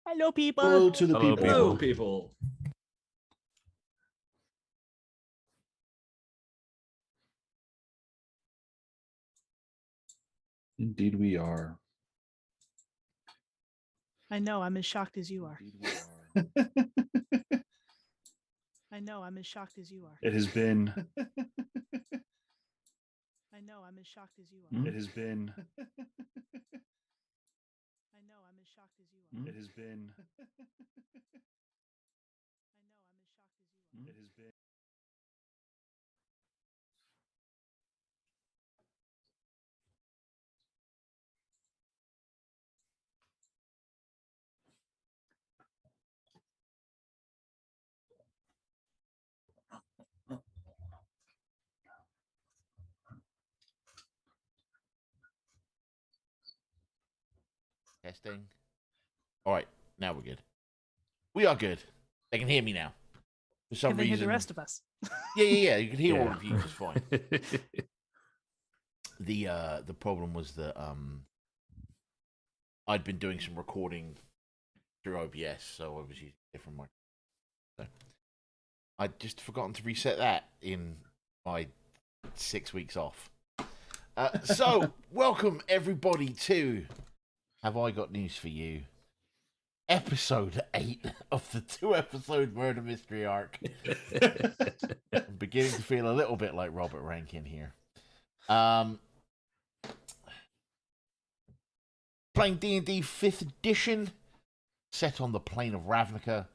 Hello, people. Hello to the people. Hello, people. Indeed, we are. I know, I'm as shocked as you are. Indeed, we are. I know, I'm as shocked as you are. It has been. I know, I'm as shocked as you are. It has been. I know, I'm as shocked as you are. It has been. I know, I'm as shocked as you are. It has been. Testing. All right, now we're good. We are good. They can hear me now. For some Can they reason, hear the rest of us? Yeah. You can hear all Yeah. of you just fine. The problem was that I'd been doing some recording through OBS, so I was using a different mic. So I'd just forgotten to reset that in my 6 weeks off. So welcome everybody to Have I Got News for You? Episode 8 of the 2-episode murder mystery arc. I'm beginning to feel a little bit like Robert Rankin here. Playing D&D 5th edition, set on the Plane of Ravnica.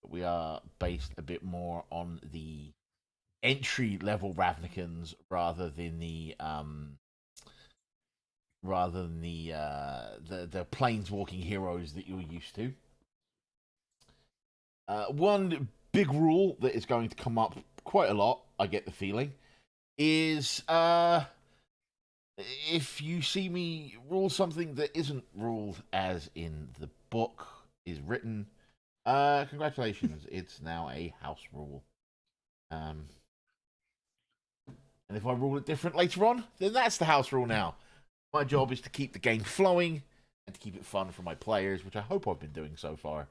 We are based a bit more on the entry-level Ravnicans rather than the planeswalking heroes that you're used to. One big rule that is going to come up quite a lot, I get the feeling, is if you see me rule something that isn't ruled as in the book is written, congratulations, it's now a house rule. And if I rule it different later on, then that's the house rule now. My job is to keep the game flowing and to keep it fun for my players, which I hope I've been doing so far.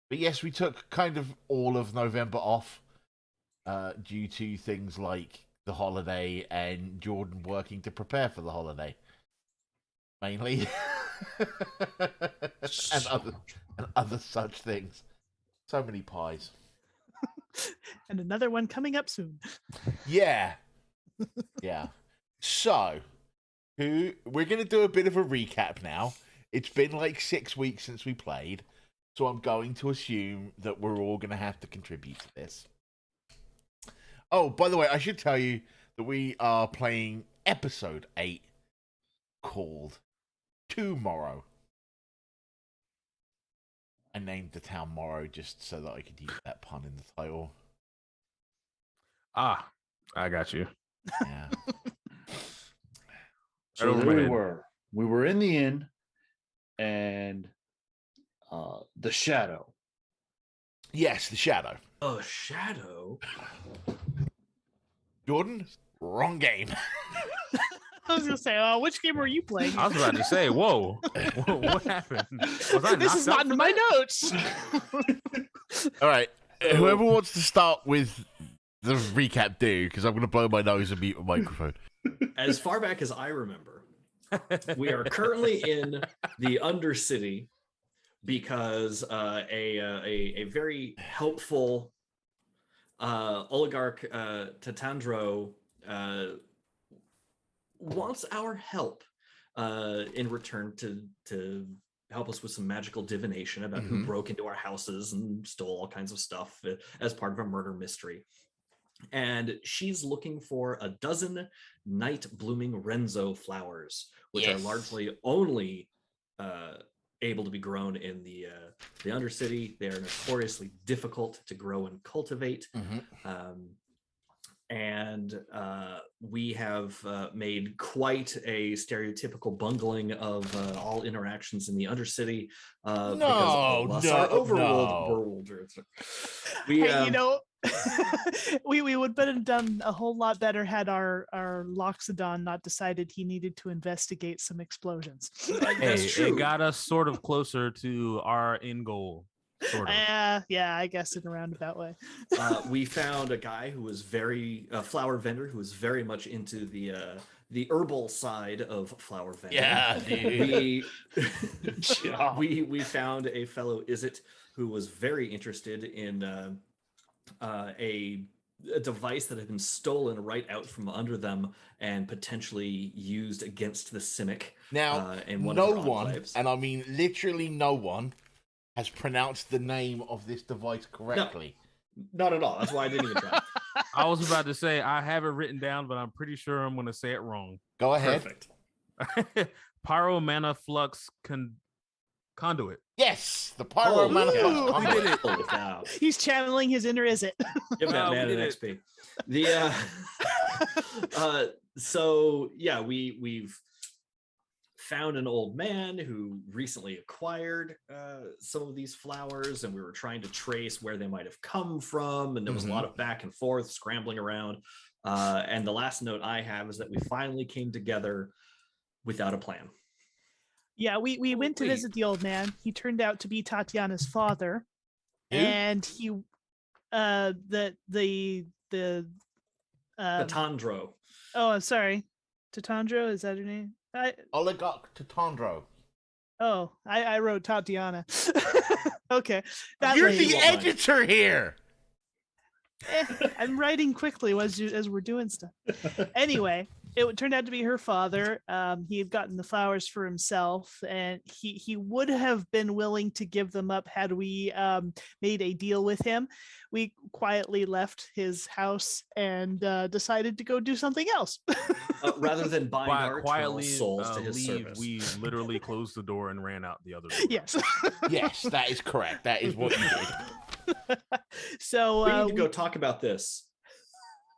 But yes, we took kind of all of November off due to things like the holiday and Jordan working to prepare for the holiday, mainly, and other such things. So many pies. And another one coming up soon. Yeah. So, we're going to do a bit of a recap now. It's been like 6 weeks since we played, so I'm going to assume that we're all going to have to contribute to this. Oh, by the way, I should tell you that we are playing episode 8 called ToMorrow. I named the town Morrow just so that I could use that pun in the title. Ah, I got you. Yeah. So Over there my we head. were. We were in the inn, and the shadow. Yes, the shadow. A shadow? Jordan, wrong game. I was gonna say, which game were you playing? I was about to say, whoa. What happened? Was I This is not in my notes. All right. Whoever wants to start with the recap, do, because I'm going to blow my nose and mute my microphone. As far back as I remember, we are currently in the Undercity because a very helpful oligarch Tatandro wants our help in return to help us with some magical divination about who broke into our houses and stole all kinds of stuff as part of a murder mystery. And she's looking for a dozen night blooming Renzo flowers, which are largely only able to be grown in the Undercity. They are notoriously difficult to grow and cultivate. And we have made quite a stereotypical bungling of all interactions in the Undercity because all of us are overworld. We, Hey, we would have done a whole lot better had our Loxodon not decided he needed to investigate some explosions. Hey, true. it got us sort of closer to our end goal. Sort of. Yeah, I guess in a roundabout way. We found a guy who was a flower vendor who was very much into the herbal side of flower vending. Yeah, dude. We found a fellow Izzet who was very interested in a device that had been stolen right out from under them and potentially used against the Simic. Now, in one no of the one, enclaves. and I mean literally no one, has pronounced the name of this device correctly. Not at all. That's why I didn't even try. I was about to say I have it written down, but I'm pretty sure I'm going to say it wrong. Go ahead. Perfect. Pyro mana flux conduit. Yes, the pyro mana Ooh, flux we conduit. did it. Holy cow. He's channeling his inner Izzet. Give that We man an did it. XP. The so yeah, we've found an old man who recently acquired some of these flowers, and we were trying to trace where they might have come from, and there was a lot of back and forth scrambling around. And the last note I have is that we finally came together without a plan. Yeah, we went to wait. visit the old man. He turned out to be Tatiana's father, Who? and he the Patandro. oh, I'm sorry, Tatandro, is that her name? Oligarch Tatandro. I wrote Tatiana. Okay, that You're lady. the editor here. I'm writing quickly as we're doing stuff. Anyway, it turned out to be her father. He had gotten the flowers for himself, and he would have been willing to give them up had we made a deal with him. We quietly left his house and decided to go do something else. Rather than bind our Quietly souls to his leave. service. We literally closed the door and ran out the other door. Yes. Yes, that is correct. That is what you did. So We need to go talk about this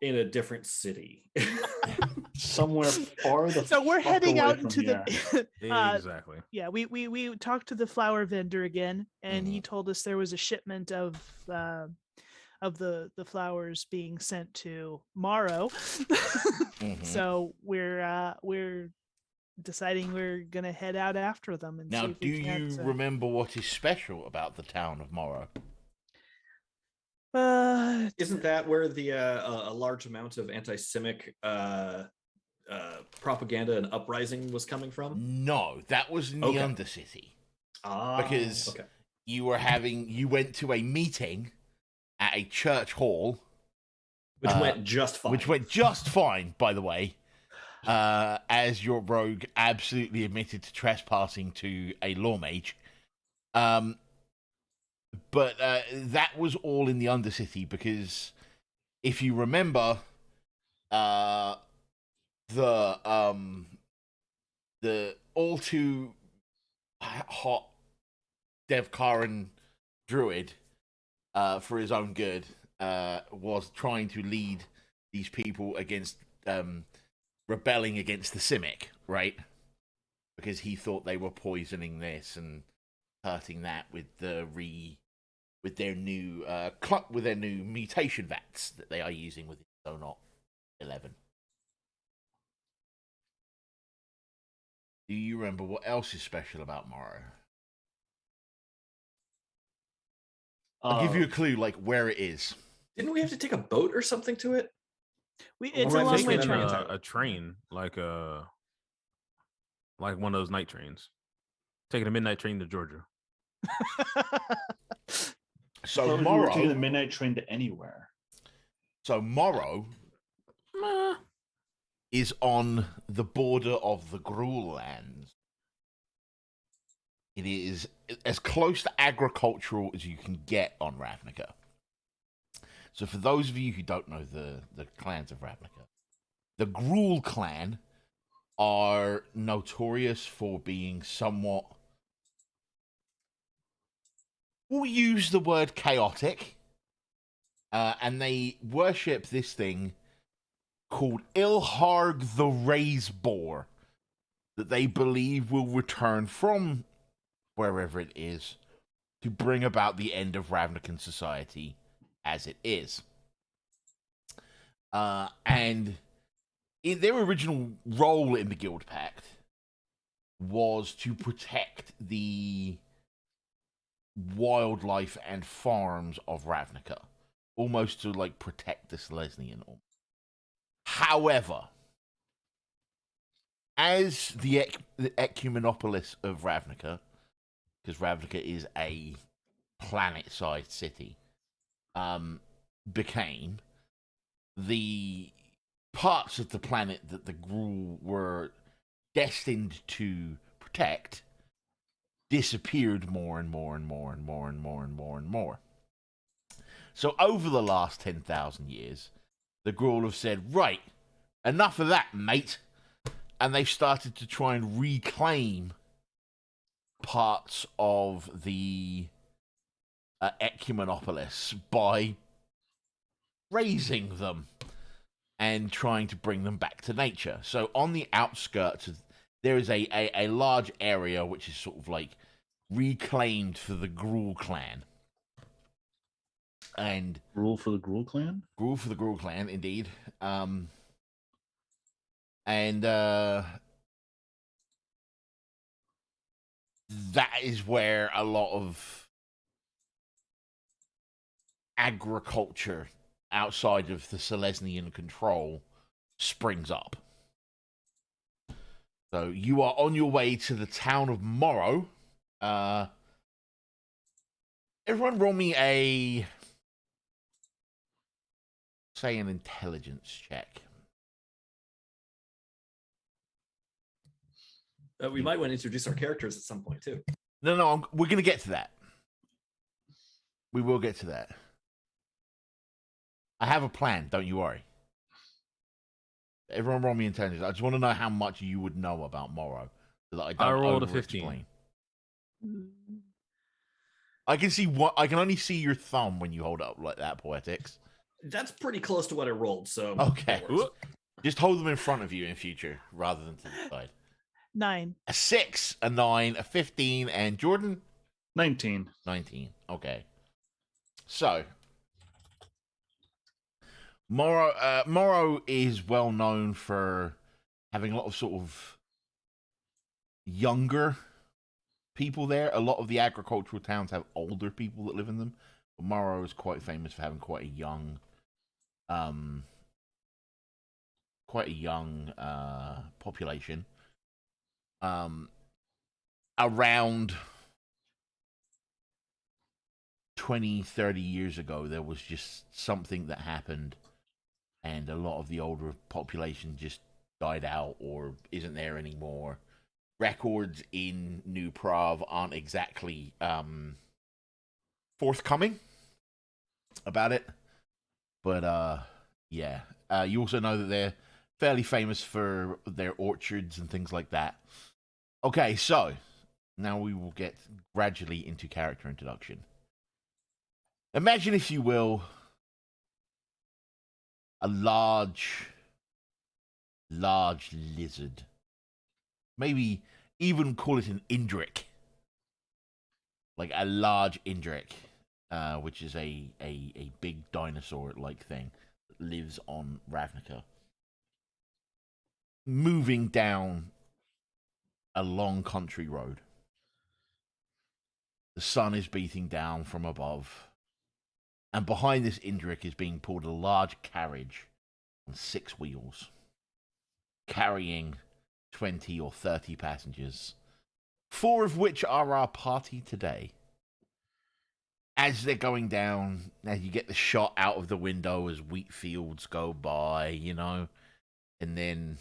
in a different city. Somewhere far the so we're fuck heading away out from into here. the Exactly. yeah, we talked to the flower vendor again, and he told us there was a shipment of the flowers being sent to Morrow. So we're deciding we're gonna head out after them and Now, see if do we can't, you remember what is special about the town of Morrow? Isn't that where the a large amount of anti-Semitic propaganda and uprising was coming from? No, that was in the Okay. Undercity. Because Because you went to a meeting at a church hall, which went just fine. which went just fine, by the way, as your rogue absolutely admitted to trespassing to a law mage. But that was all in the Undercity because if you remember, the all too hot Devkaran druid, for his own good, was trying to lead these people against rebelling against the Simic, right? Because he thought they were poisoning this and hurting that with their new mutation vats that they are using with Zonot 11. Do you remember what else is special about Morrow? I'll give you a clue, like where it is. Didn't we have to take a boat or something to it? It's Or a am I long way thinking train. about a train, like one of those night trains. Taking a midnight train to Georgia. So Taking the Morrow, midnight train to anywhere. is on the border of the Gruul lands. It is as close to agricultural as you can get on Ravnica. So for those of you who don't know the clans of Ravnica, the Gruul clan are notorious for being somewhat, we'll use the word chaotic, and they worship this thing called Ilharg the Raiseboar that they believe will return from wherever it is to bring about the end of Ravnican society as it is. And in their original role in the Guild Pact was to protect the wildlife and farms of Ravnica, almost to like protect the Selesnya. However, as the ecumenopolis of Ravnica, because Ravnica is a planet-sized city, became, the parts of the planet that the Gruul were destined to protect disappeared more and more and more and more and more and more and more. So over the last 10,000 years, the Gruul have said, right, enough of that, mate. And they've started to try and reclaim parts of the ecumenopolis by raising them and trying to bring them back to nature. So on the outskirts, there is a large area which is sort of like reclaimed for the Gruul clan. And Rule for the Gruul clan? Gruul for the Gruul clan, indeed. And that is where a lot of agriculture outside of the Selesnyan control springs up. So you are on your way to the town of Morrow. Everyone roll me an intelligence check. We might want to introduce our characters at some point too. No, we're going to get to that. We will get to that. I have a plan, don't you worry. Everyone roll me intelligence. I just want to know how much you would know about Morrow, so that I don't I rolled a over-explain. 15. I can only see your thumb when you hold it up like that, Poetics. That's pretty close to what I rolled. So Okay. that works. Just hold them in front of you in future rather than to the side. 9. A 6, a 9, a 15, and Jordan? 19. 19. Okay. So, Morrow is well known for having a lot of sort of younger people there. A lot of the agricultural towns have older people that live in them. But Morrow is quite famous for having quite a young population. Around 20, 30 years ago, there was just something that happened, and a lot of the older population just died out or isn't there anymore. Records in New Prav aren't exactly forthcoming about it, but yeah. You also know that they're fairly famous for their orchards and things like that. Okay, so now we will get gradually into character introduction. Imagine, if you will, a large lizard. Maybe even call it an Indrik. Like a large Indrik, which is a big dinosaur-like thing that lives on Ravnica. Moving down a long country road. The sun is beating down from above. And behind this Indrik is being pulled a large carriage on 6 wheels, carrying 20 or 30 passengers, 4 of which are our party today. As they're going down, as you get the shot out of the window as wheat fields go by, you know, and then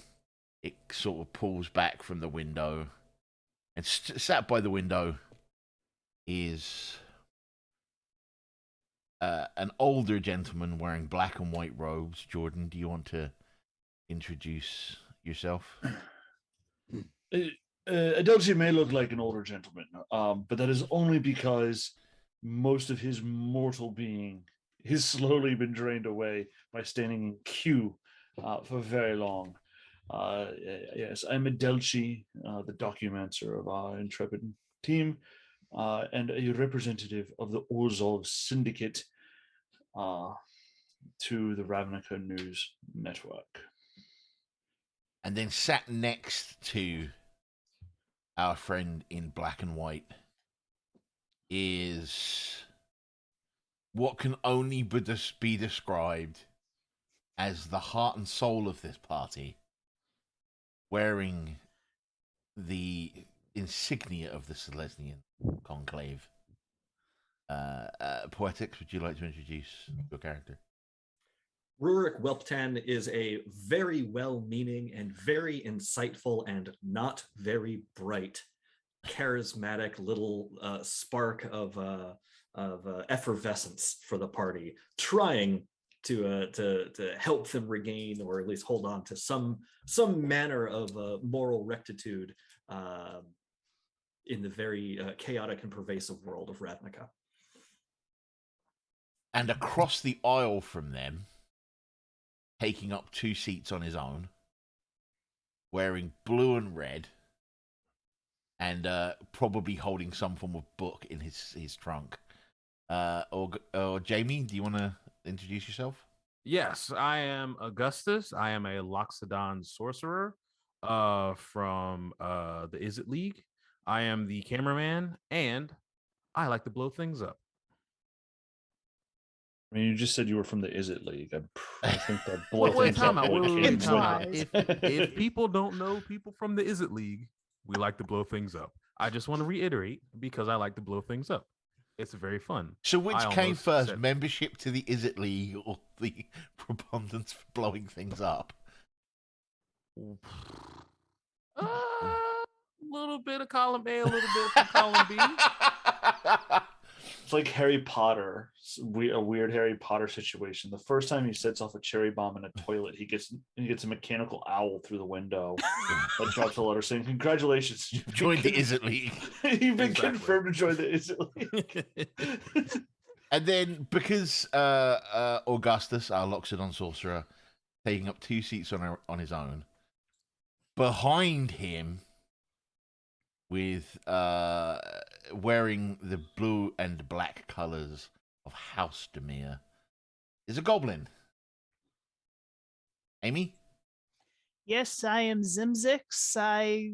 it sort of pulls back from the window, and sat by the window is an older gentleman wearing black and white robes. Jordan, do you want to introduce yourself? Adelchi may look like an older gentleman, but that is only because most of his mortal being has slowly been drained away by standing in queue for very long. Yes, I'm Adelchi, the documancer of our intrepid team, and a representative of the Orzhov Syndicate. to the Ravnica News Network. And then sat next to our friend in black and white is what can only be described as the heart and soul of this party, wearing the insignia of the Selesnya Conclave. Poetics, would you like to introduce your character? Ruric Whelpton is a very well-meaning and very insightful and not very bright, charismatic little spark of effervescence for the party, trying to help them regain or at least hold on to some manner of moral rectitude in the very chaotic and pervasive world of Ravnica. And across the aisle from them, taking up 2 seats on his own, wearing blue and red, and probably holding some form of book in his trunk. Or Jamie, do you want to introduce yourself? Yes, I am Agustus. I am a Loxodon sorcerer from the Izzet League. I am the cameraman, and I like to blow things up. I mean, you just said you were from the Izzet League. I think that blow Wait, things time up out. really Wait, came time out. with If people don't know people from the Izzet League, we like to blow things up. I just want to reiterate because I like to blow things up. It's very fun. So which I came almost first, said- membership to the Izzet League or the preponderance for blowing things up? A little bit of column A, a little bit of column B. It's like Harry Potter, a weird Harry Potter situation. The first time he sets off a cherry bomb in a toilet, he gets a mechanical owl through the window that drops a letter saying, "Congratulations, You've joined the Izzet League." You've been Exactly. confirmed to join the Izzet League." And then, because Augustus, our Loxodon sorcerer, taking up 2 seats on his own, behind him, with wearing the blue and black colors of House Dimir, is a goblin. Aimee? Yes, I am Zimzix. I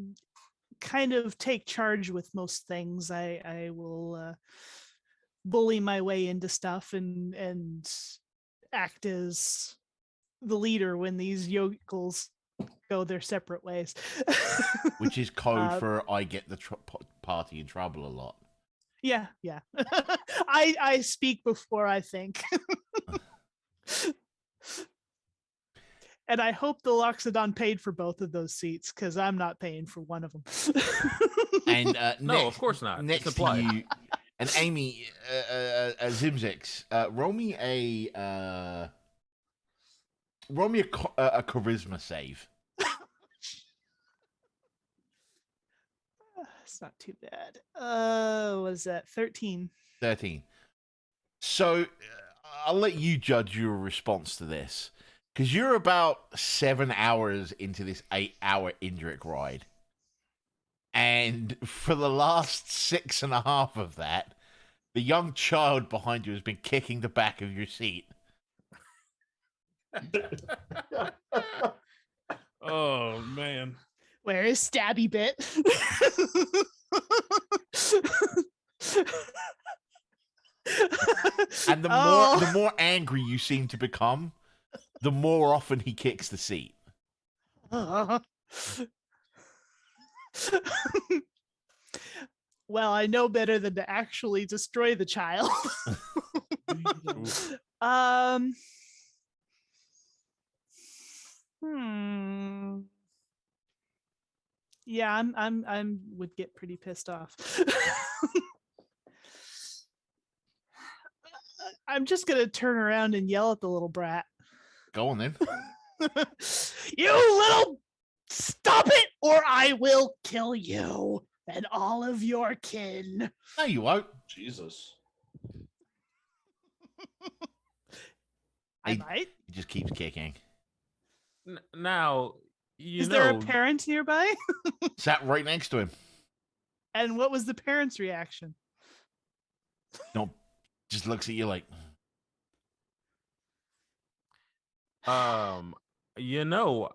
kind of take charge with most things. I will bully my way into stuff and act as the leader when these yokels go their separate ways. Which is code for I get the party in trouble a lot. Yeah. I speak before I think. And I hope the Loxodon paid for both of those seats because I'm not paying for one of them. And No, of course not. It's Next to implied. you, and Aimee, Zimzix, roll me a charisma save. It's not too bad. Was that 13? 13. So I'll let you judge your response to this, because you're about 7 hours into this 8-hour Indrik ride. And for the last 6.5 of that, the young child behind you has been kicking the back of your seat. Oh man. Where is Stabby Bit? And the more angry you seem to become, the more often he kicks the seat. Well, I know better than to actually destroy the child. Oof. Yeah, I'm would get pretty pissed off. I'm just gonna turn around and yell at the little brat. Go on then. You little stop it, or I will kill you and all of your kin. No, you won't. Jesus. I He- might. He just keeps kicking. Now, you Is know, there a parent nearby? Sat right next to him. And what was the parent's reaction? No, just looks at you like, I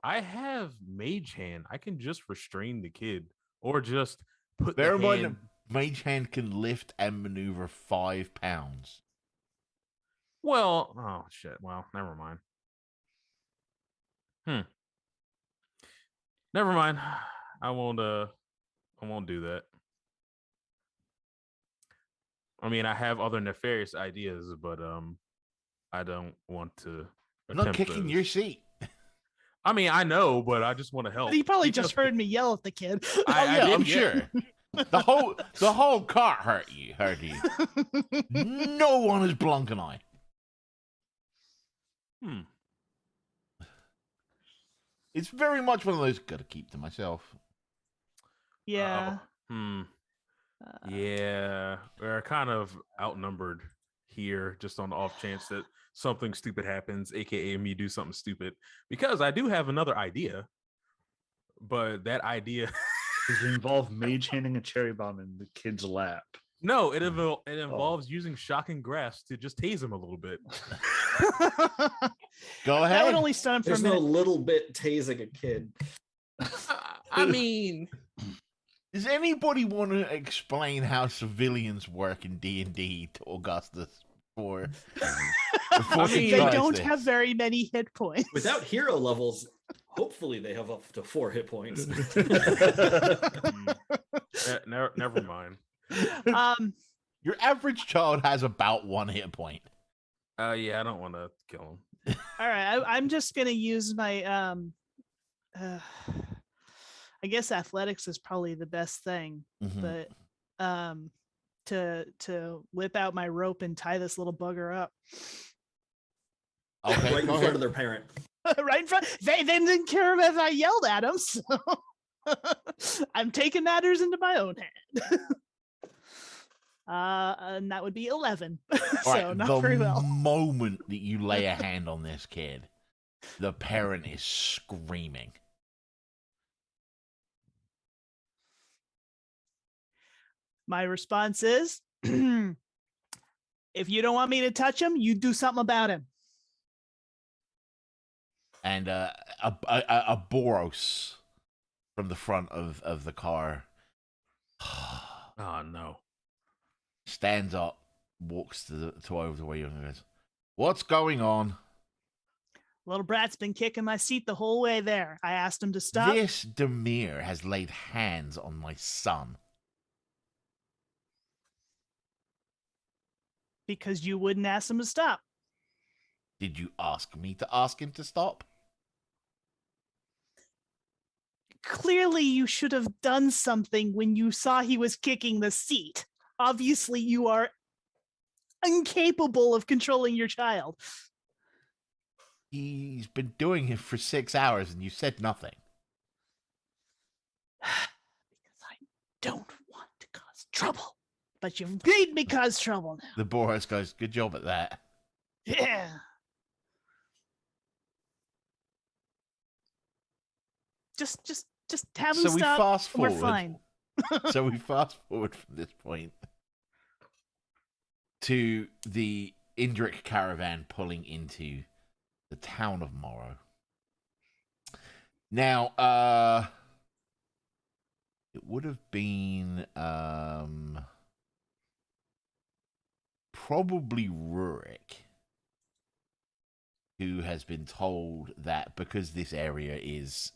have mage hand. I can just restrain the kid or just put Bear the in mind, hand. Mage Hand can lift and maneuver 5 pounds. Well, oh shit. Well, never mind. Never mind. I won't do that. I mean, I have other nefarious ideas, but I don't want to I'm not attempt kicking those. your seat. I mean, I know, but I just want to help. He probably Because just heard me yell at the kid. I'm sure. The whole cart hurt you. No one is blunk an eye. It's very much one of those gotta keep to myself. Yeah. Yeah, we're kind of outnumbered here, just on the off chance that something stupid happens, aka me do something stupid. Because I do have another idea, but that idea Does it involve mage handing a cherry bomb in the kid's lap? no, it involves using shocking grass to just tase him a little bit. Go ahead. That would only stun him for a There's no minute. little bit tasing a kid. I mean, Does anybody want to explain how civilians work in D&D to Augustus before he They tries don't this? have very many hit points. Without hero levels, hopefully they have up to 4 hit points. never mind. Your average child has about 1 hit point. Yeah, I don't want to kill him. All right, I'm just gonna use my I guess athletics is probably the best thing, Mhm. but to whip out my rope and tie this little bugger up. Okay, Right in go front ahead. of their parent. Right in front. They didn't care if I yelled at them, so I'm taking matters into my own hand. And that would be 11. So Right, not the very well. moment that you lay a hand on this kid, the parent is screaming. My response is, if you don't want me to touch him, you do something about him. And a Boros from the front of the car Oh no. stands up, walks to over to where you are, and goes, "What's going on?" Little brat's been kicking my seat the whole way there. I asked him to stop. This Dimir has laid hands on my son. Because you wouldn't ask him to stop. Did you ask me to ask him to stop? Clearly, you should have done something when you saw he was kicking the seat. Obviously, you are incapable of controlling your child. He's been doing it for 6 hours and you said nothing. Because I don't want to cause trouble. But you've made me cause trouble now. The Boros goes, "Good job at that." Yeah. Just have him So we stop. fast We're forward. fine. So we fast forward from this point to the Indric caravan pulling into the town of Morrow. Now, it would have been probably Ruric who has been told that because this area is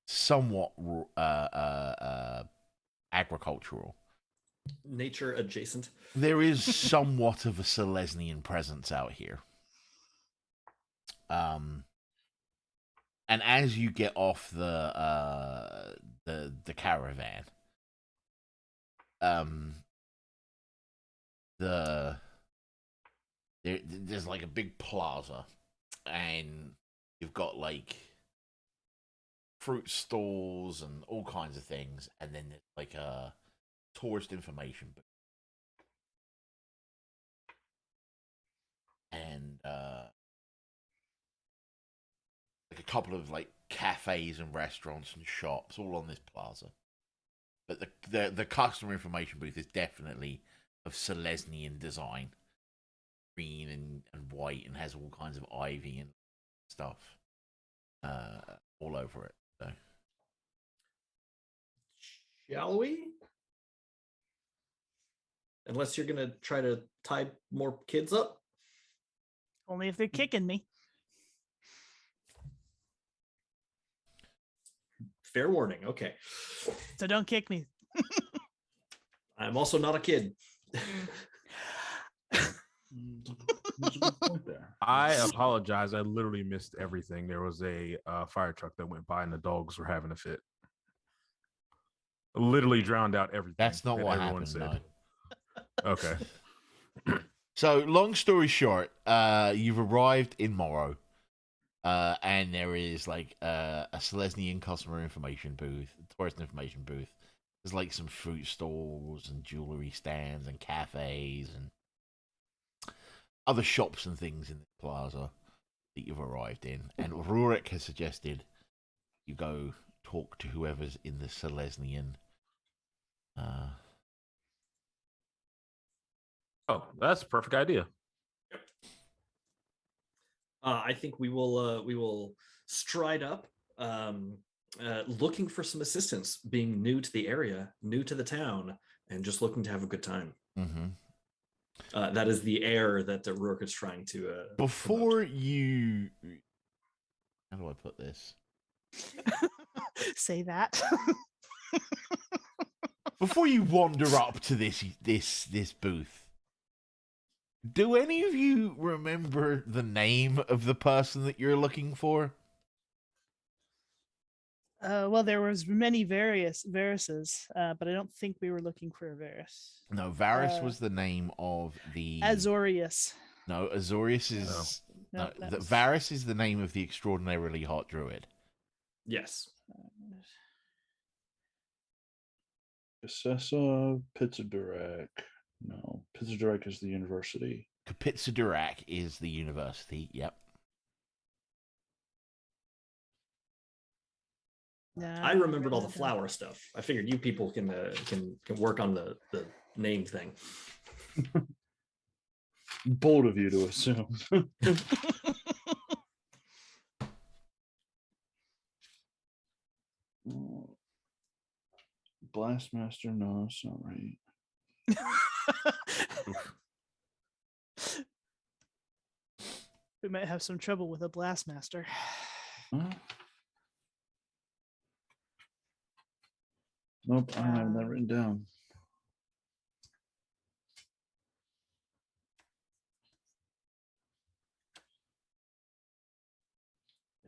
somewhat agricultural, Nature adjacent. there is somewhat of a Selesnyan presence out here. And as you get off the caravan, there's like a big plaza, and you've got like fruit stalls and all kinds of things, and then there's like a tourist information book. And like a couple of like cafes and restaurants and shops all on this plaza. But the customer information booth is definitely of Selesnyan design, green and white, and has all kinds of ivy and stuff all over it. So. Shall we? Unless you're gonna try to tie more kids up. Only if they're kicking me. Fair warning. Okay. So don't kick me. I'm also not a kid. There's a good point there. I apologize. I literally missed everything. There was a fire truck that went by and the dogs were having a fit. Literally drowned out everything. That's not that what everyone happened. said. No. Okay. So, long story short, you've arrived in Morrow, and there is like a Selesnyan customer information booth, tourist information booth. There's like some fruit stalls and jewelry stands and cafes and other shops and things in the plaza that you've arrived in. And Ruric has suggested you go talk to whoever's in the Selesnyan. Oh, that's a perfect idea. I think we will stride up, looking for some assistance, being new to the area, new to the town, and just looking to have a good time. Mm-hmm. That is the air that Ruric is trying to. Before you, how do I put this? Say that. Before you wander up to this booth, do any of you remember the name of the person that you're looking for? Well, there was many Varises, but I don't think we were looking for a Varus. No, Varus was the name of the Azorius. No, Azorius is No, Varus is the name of the extraordinarily hot druid. Yes. Assessa Pitzadurak. No, Pitzadurak is the university. Kapitzadurak is the university. Yep. I remembered all the flower stuff. I figured you people can work on the name thing. Bold of you to assume. Blastmaster, no, it's not right. We might have some trouble with a Blastmaster. Huh? Nope, I don't have that written down.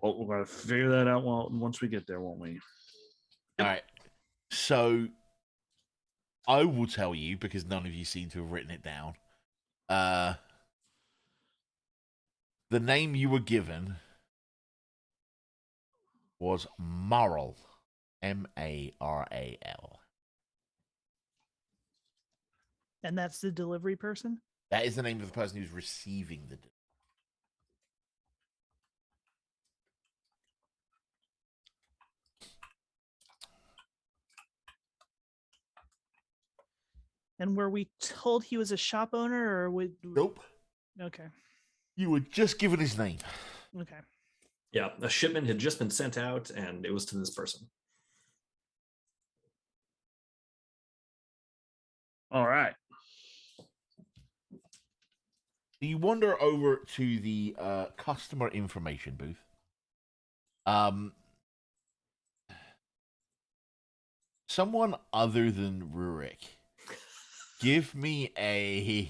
Well, we're gonna figure that out once we get there, won't we? All right. So I will tell you because none of you seem to have written it down. The name you were given was Morrow. Maral. And that's the delivery person? That is the name of the person who's receiving the. And were we told he was a shop owner or would. Nope. Okay. You were just given his name. Okay. Yeah, a shipment had just been sent out and it was to this person. All right. You wander over to the customer information booth. Someone other than Ruric, give me an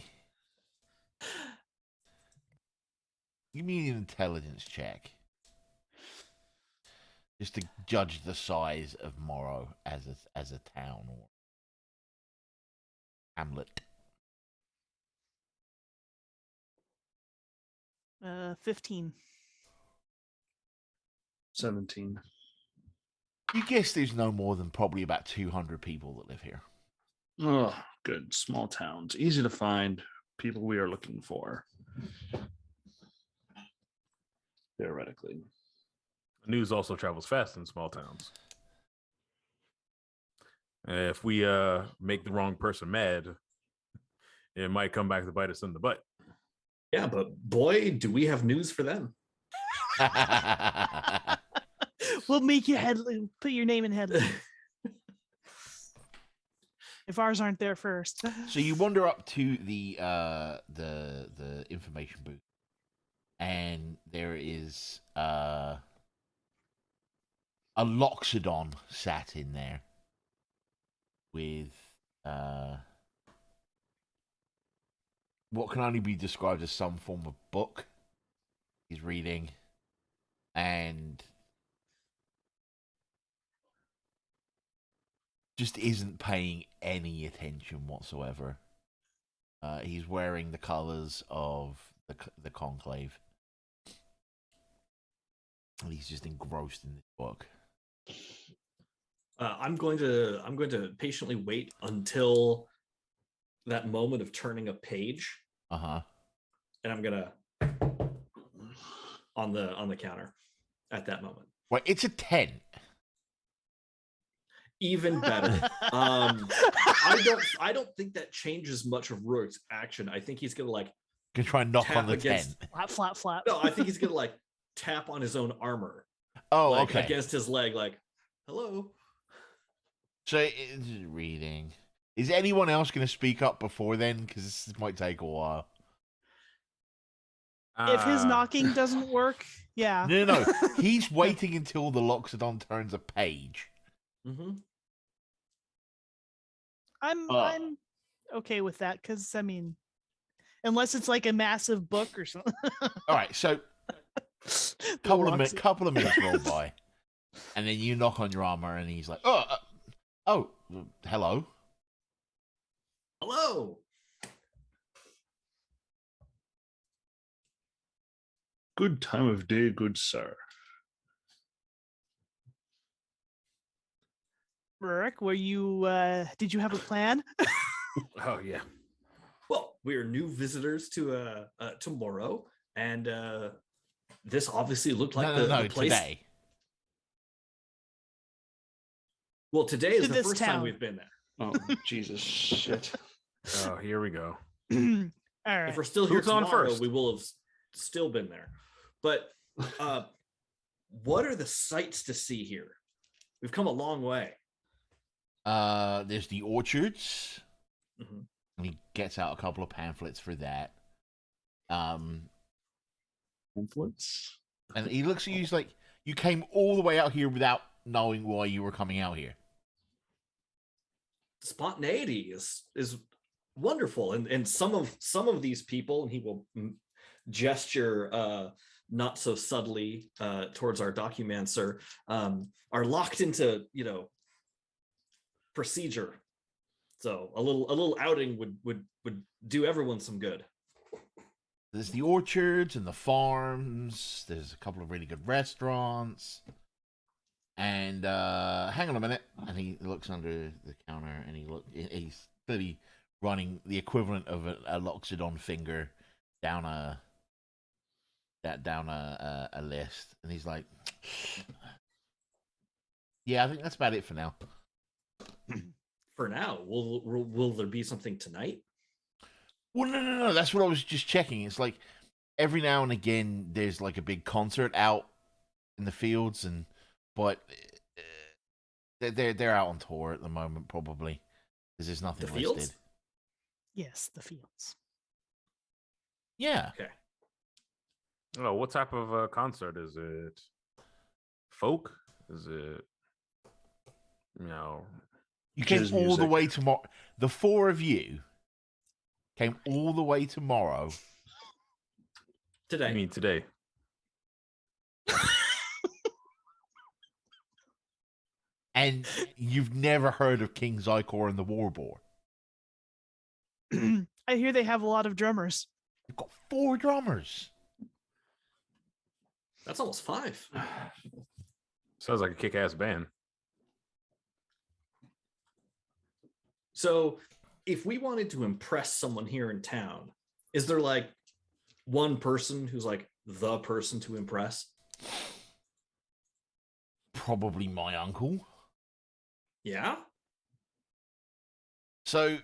intelligence check. Just to judge the size of Morrow as a town or hamlet. 15. 17. You guess there's no more than probably about 200 people that live here. Oh, good. Small towns. Easy to find people we are looking for. Theoretically. News also travels fast in small towns. If we make the wrong person mad, it might come back to bite us in the butt. Yeah, but boy, do we have news for them. We'll make you put your name in headline if ours aren't there first. So you wander up to the information booth, and there is a Loxodon sat in there with what can only be described as some form of book he's reading, and just isn't paying any attention whatsoever. He's wearing the colors of the Conclave, and he's just engrossed in this book. I'm going to patiently wait until that moment of turning a page, Uh-huh. and I'm gonna on the counter at that moment. Well, it's a 10. Even better. I don't think that changes much of Rurik's action. I think he's gonna like Gonna try and knock tap on the against- 10. Flap, flap, flap. No, I think he's gonna like tap on his own armor. Oh, Like, okay. against his leg, like, hello. So it's reading. Is anyone else going to speak up before then? Because this might take a while. If his knocking doesn't work, yeah. No. He's waiting until the Loxodon turns a page. Mm-hmm. I'm okay with that because I mean, unless it's like a massive book or something. All right, so couple of minutes roll by, and then you knock on your armor, and he's like, "Oh, hello." Hello. Good time of day, good sir. Ruric, were you? Did you have a plan? Oh yeah. Well, we are new visitors to Morrow, and this obviously looked like the place. Today. Well, today is To the this first time town. we've been there. Oh, Jesus, shit. Oh, here we go. All right. If we're still here Who's on tomorrow, first? we will have still been there. But what are the sights to see here? We've come a long way. There's the orchards. Mhm. And he gets out a couple of pamphlets for that. Pamphlets? And he looks at you, he's like, "You came all the way out here without knowing why you were coming out here." Spontaneity is wonderful, and some of these people, and he will gesture not so subtly towards our documancer, are locked into procedure. So a little outing would do everyone some good. There's the orchards and the farms. There's a couple of really good restaurants. And hang on a minute. And he looks under the counter, and he's clearly running the equivalent of a Loxodon finger down a list. And he's like, "Yeah, I think that's about it for now." For now, will there be something tonight? Well, no. That's what I was just checking. It's like every now and again there's like a big concert out in the fields, but they're out on tour at the moment probably because there's nothing The listed. fields? Yes, the fields. Yeah. Okay. Oh, what type of concert is it? Folk? Is it? You came Jazz all the music. way tomorrow. The four of you came all the way tomorrow. Today. I mean today. And you've never heard of King Zykor and the Warboar. I hear they have a lot of drummers. You've got 4 drummers. That's almost 5. Sounds like a kick-ass band. So if we wanted to impress someone here in town, is there like one person who's like the person to impress? Probably my uncle. Yeah. So,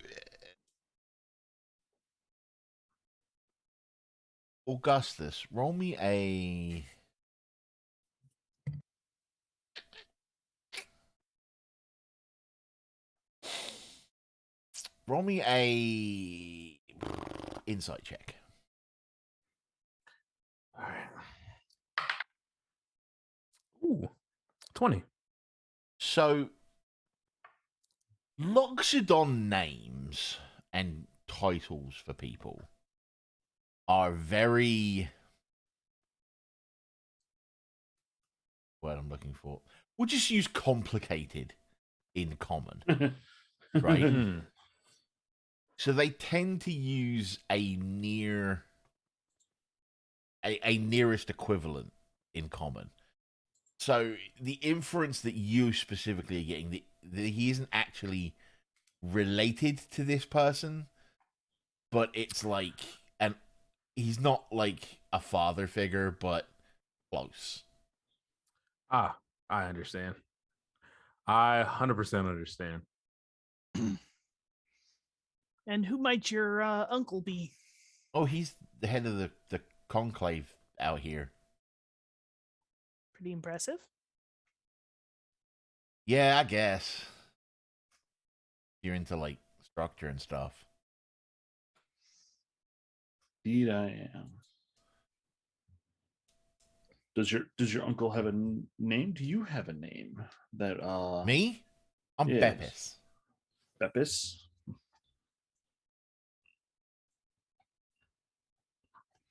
Augustus, roll me a Roll me a insight check. All right. Ooh, 20. So, Loxodon names and titles for people are very. What I'm looking for. We'll just use complicated in common, right? Hmm. So they tend to use a nearest equivalent in common. So the inference that you specifically are getting that he isn't actually related to this person, but it's like he's not like a father figure, but close. Ah, I understand. I 100% understand. And who might your uncle be? Oh, he's the head of the conclave out here. Pretty impressive. Yeah, I guess. You're into like structure and stuff. Indeed, I am. Does your uncle have a name? Do you have a name that Me? I'm yes. Beppis. Beppis?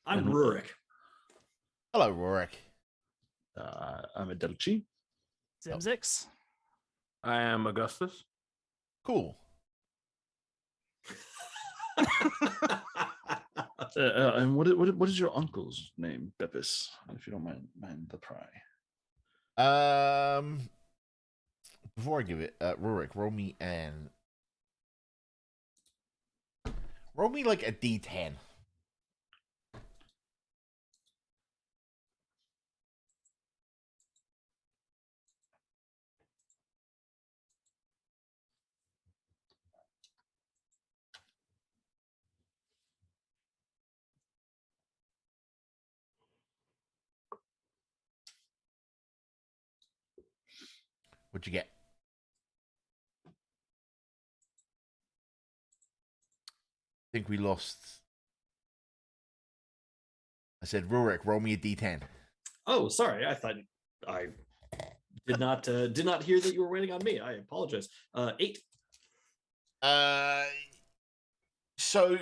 I'm Ruric. Hello, Ruric. I'm Adelchi. Zimzix. I am Agustus. Cool. And what is your uncle's name, Beppis, if you don't mind the pry? Before I give it, Ruric, roll me like a D10. What'd you get? I think we lost. I said, Ruric, roll me a D10. Oh, sorry. I thought I did not hear that you were waiting on me. I apologize. 8. So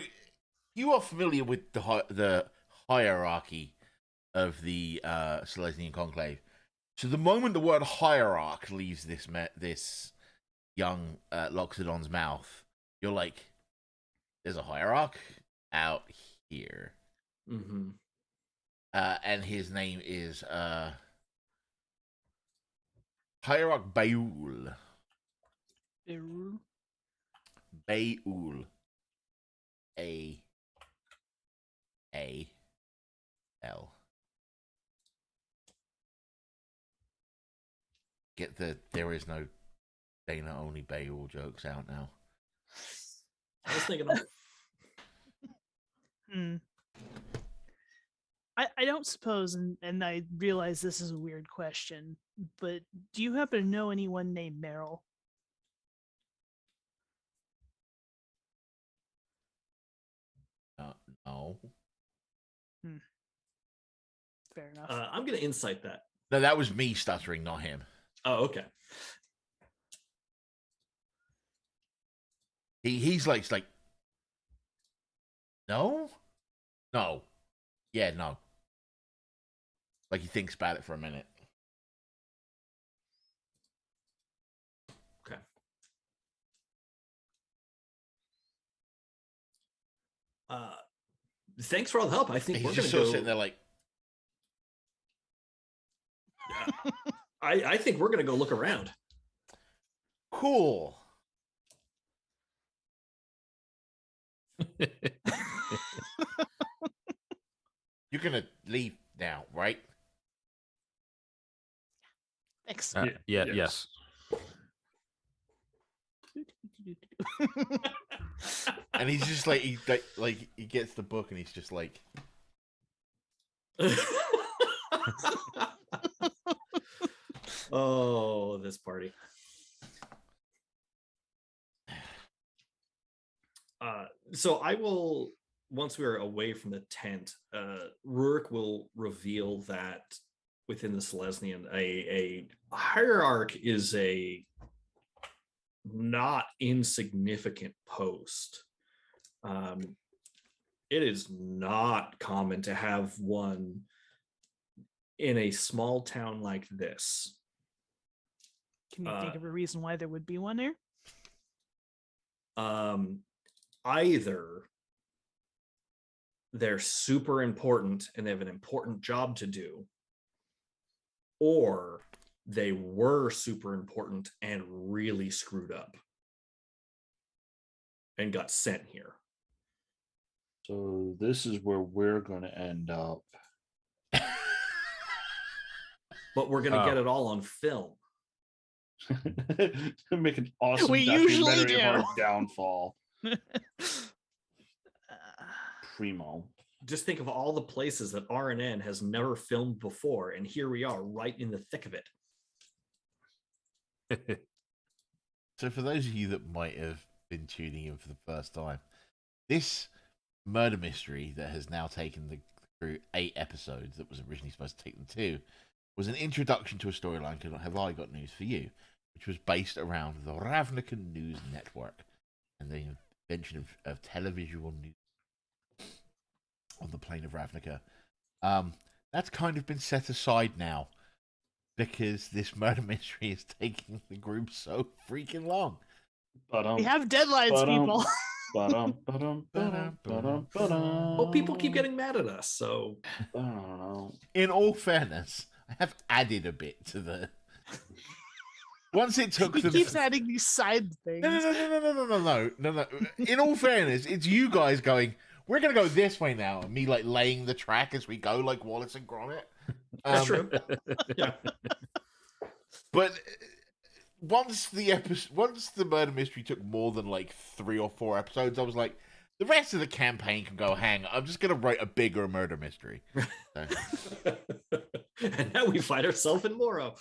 you are familiar with the hierarchy of the Selesnya Conclave. So the moment the word hierarch leaves this young Loxodon's mouth, you're like, "There's a hierarch out here," Mm-hmm. and his name is Hierarch Baul. Baul. A-A-L. Get the there is no Dana only Baul jokes out now. I was thinking of I don't suppose, and I realize this is a weird question, but do you happen to know anyone named Meryl? No. Fair enough. I'm going to insight that. No, that was me stuttering, not him. Oh, okay. He's like no? No. Yeah, no. Like he thinks about it for a minute. Okay. Thanks for all the help. I think He's we're just going to sort go. of sitting there like, I think we're going to go look around. cool. You're gonna leave now, right? Thanks. Yes. And he's just like he gets the book and he's just like, oh, this party. So I will, once we are away from the tent, Ruric will reveal that within the Selesnyan, a hierarch is a not insignificant post. It is not common to have one in a small town like this. Can you think of a reason why there would be one there? Either they're super important and they have an important job to do, or they were super important and really screwed up and got sent here. So this is where we're going to end up. But we're going to get it all on film. Make an awesome We usually documentary of do. our downfall. Primo. Just think of all the places that RNN has never filmed before, and here we are right in the thick of it. So for those of you that might have been tuning in for the first time, this murder mystery that has now taken the crew 8 episodes, that was originally supposed to take them 2, was an introduction to a storyline called Have I Got News for You, which was based around the Ravnica News Network and the invention of televisual news on the plane of Ravnica. That's kind of been set aside now because this murder mystery is taking the group so freaking long. We have deadlines, people. Well, people keep getting mad at us, so I don't know. In all fairness, I have added a bit to the. Once it took He them. keeps adding these side things. No. In all fairness, it's you guys going, we're going to go this way now, and me like laying the track as we go, like Wallace and Gromit. that's true. Yeah. But once the murder mystery took more than like 3 or 4 episodes, I was like, the rest of the campaign can go hang. I'm just going to write a bigger murder mystery. So. And now we find ourselves in Morrow.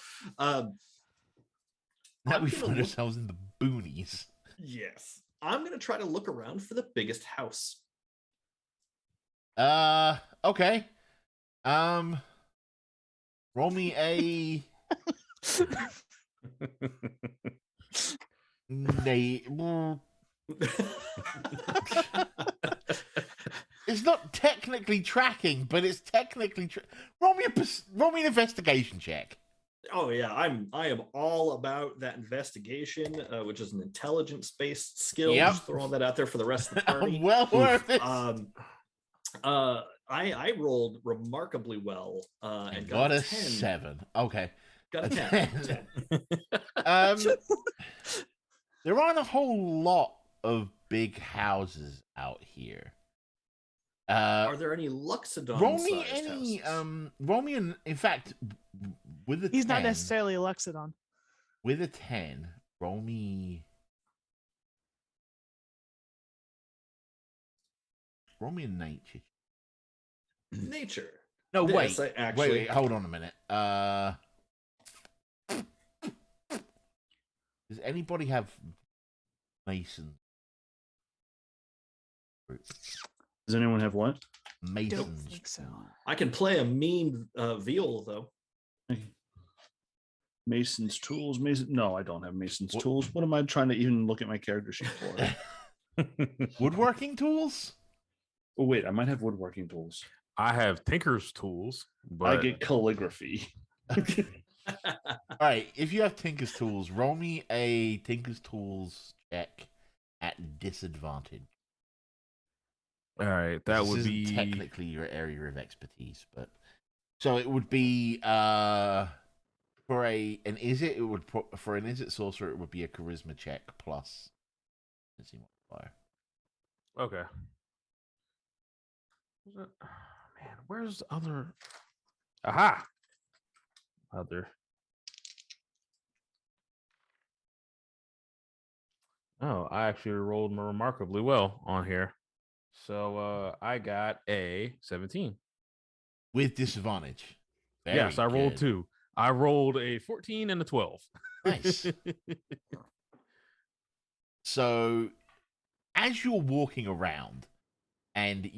Now we find ourselves in the boonies. Yes. I'm going to try to look around for the biggest house. Okay. Roll me a... It's not technically tracking, but it's technically... roll me an investigation check. Oh yeah, I am all about that investigation, which is an intelligence-based skill. Yep. Just throw all that out there for the rest of the party. Well worth it. I rolled remarkably well and got a 10. 7. Okay. Got a 10. There aren't a whole lot of big houses out here. Are there any Loxodon roll me sized any houses? roll me in fact with a He's 10, not necessarily a Loxodon. with a 10, roll me a nature. Nature. No, This, wait. I actually... Wait, hold on a minute. Does anybody have Mason? Does anyone have what? Don't Masons. think so. I can play a mean viol though. Mason's tools. No, I don't have Mason's What? tools. What am I trying to even look at my character sheet for? Woodworking tools? Oh wait, I might have woodworking tools. I have Tinker's tools, but I get calligraphy. All right, if you have Tinker's tools, roll me a Tinker's tools check at disadvantage. all right, that This would isn't be technically your area of expertise, but so it would be for an Izzet, it would for an Izzet sorcerer, it would be a charisma check plus. Let's see modifier. okay. Man, where's the other? Aha! Other. Oh, I actually rolled remarkably well on here. So I got a 17. With disadvantage. Yes, I rolled good. 2. I rolled a 14 and a 12. Nice. So, as you're walking around, and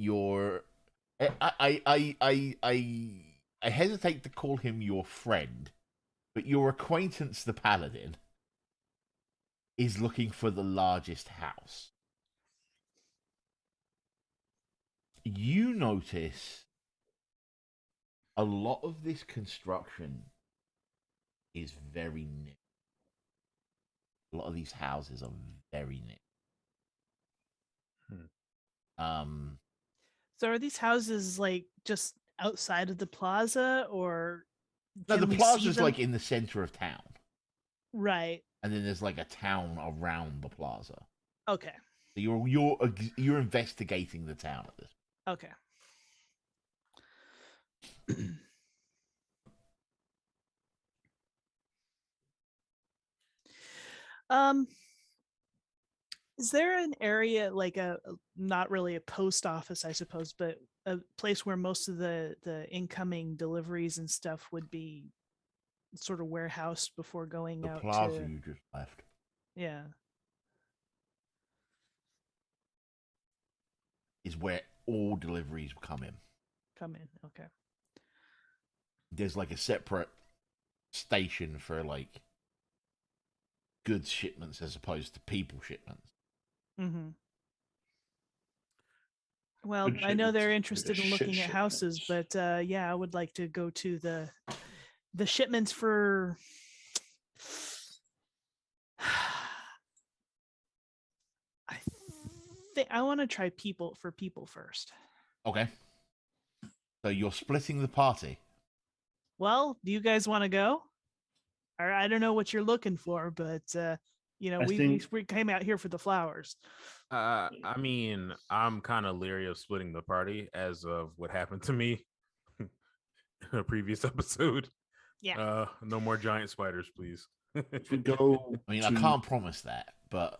I hesitate to call him your friend, but your acquaintance, the Paladin, is looking for the largest house. You notice a lot of this construction is very new. A lot of these houses are very new. So are these houses like just outside of the plaza, or No, can the we see plaza's them? like in the center of town, Right. and then there's like a town around the plaza. Okay. So you're investigating the town at this. Okay. Is there an area like not really a post office, I suppose, but a place where most of the incoming deliveries and stuff would be sort of warehoused before going The out plaza to? you just left. Yeah. Is where all deliveries come in. Come in. Okay. There's like a separate station for like goods shipments as opposed to people shipments. Mm-hmm. Well, Good I know they're shipments, like interested a in looking shit at houses, shipments. but yeah, I would like to go to the shipments for. I think I want to try people first. Okay. So you're splitting the party. Well, do you guys want to go? Or I don't know what you're looking for, but I think- we came out here for the flowers. I mean, I'm kind of leery of splitting the party as of what happened to me in a previous episode. Yeah. No more giant spiders, please. If we go, I mean, to, I can't promise that, but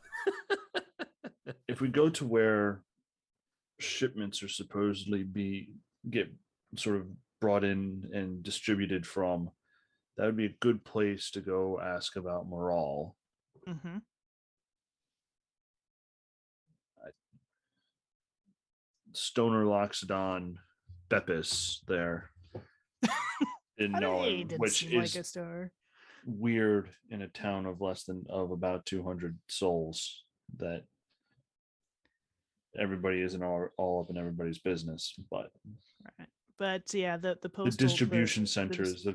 if we go to where shipments are supposedly get sort of brought in and distributed from, that would be a good place to go ask about morale. Mm-hmm. Stoner Loxodon Bepis there. Didn't know him, Didn't which seem like is a star. weird in a town of about 200 souls, that everybody isn't all up in everybody's business, but Right. But yeah, the the postal distribution center is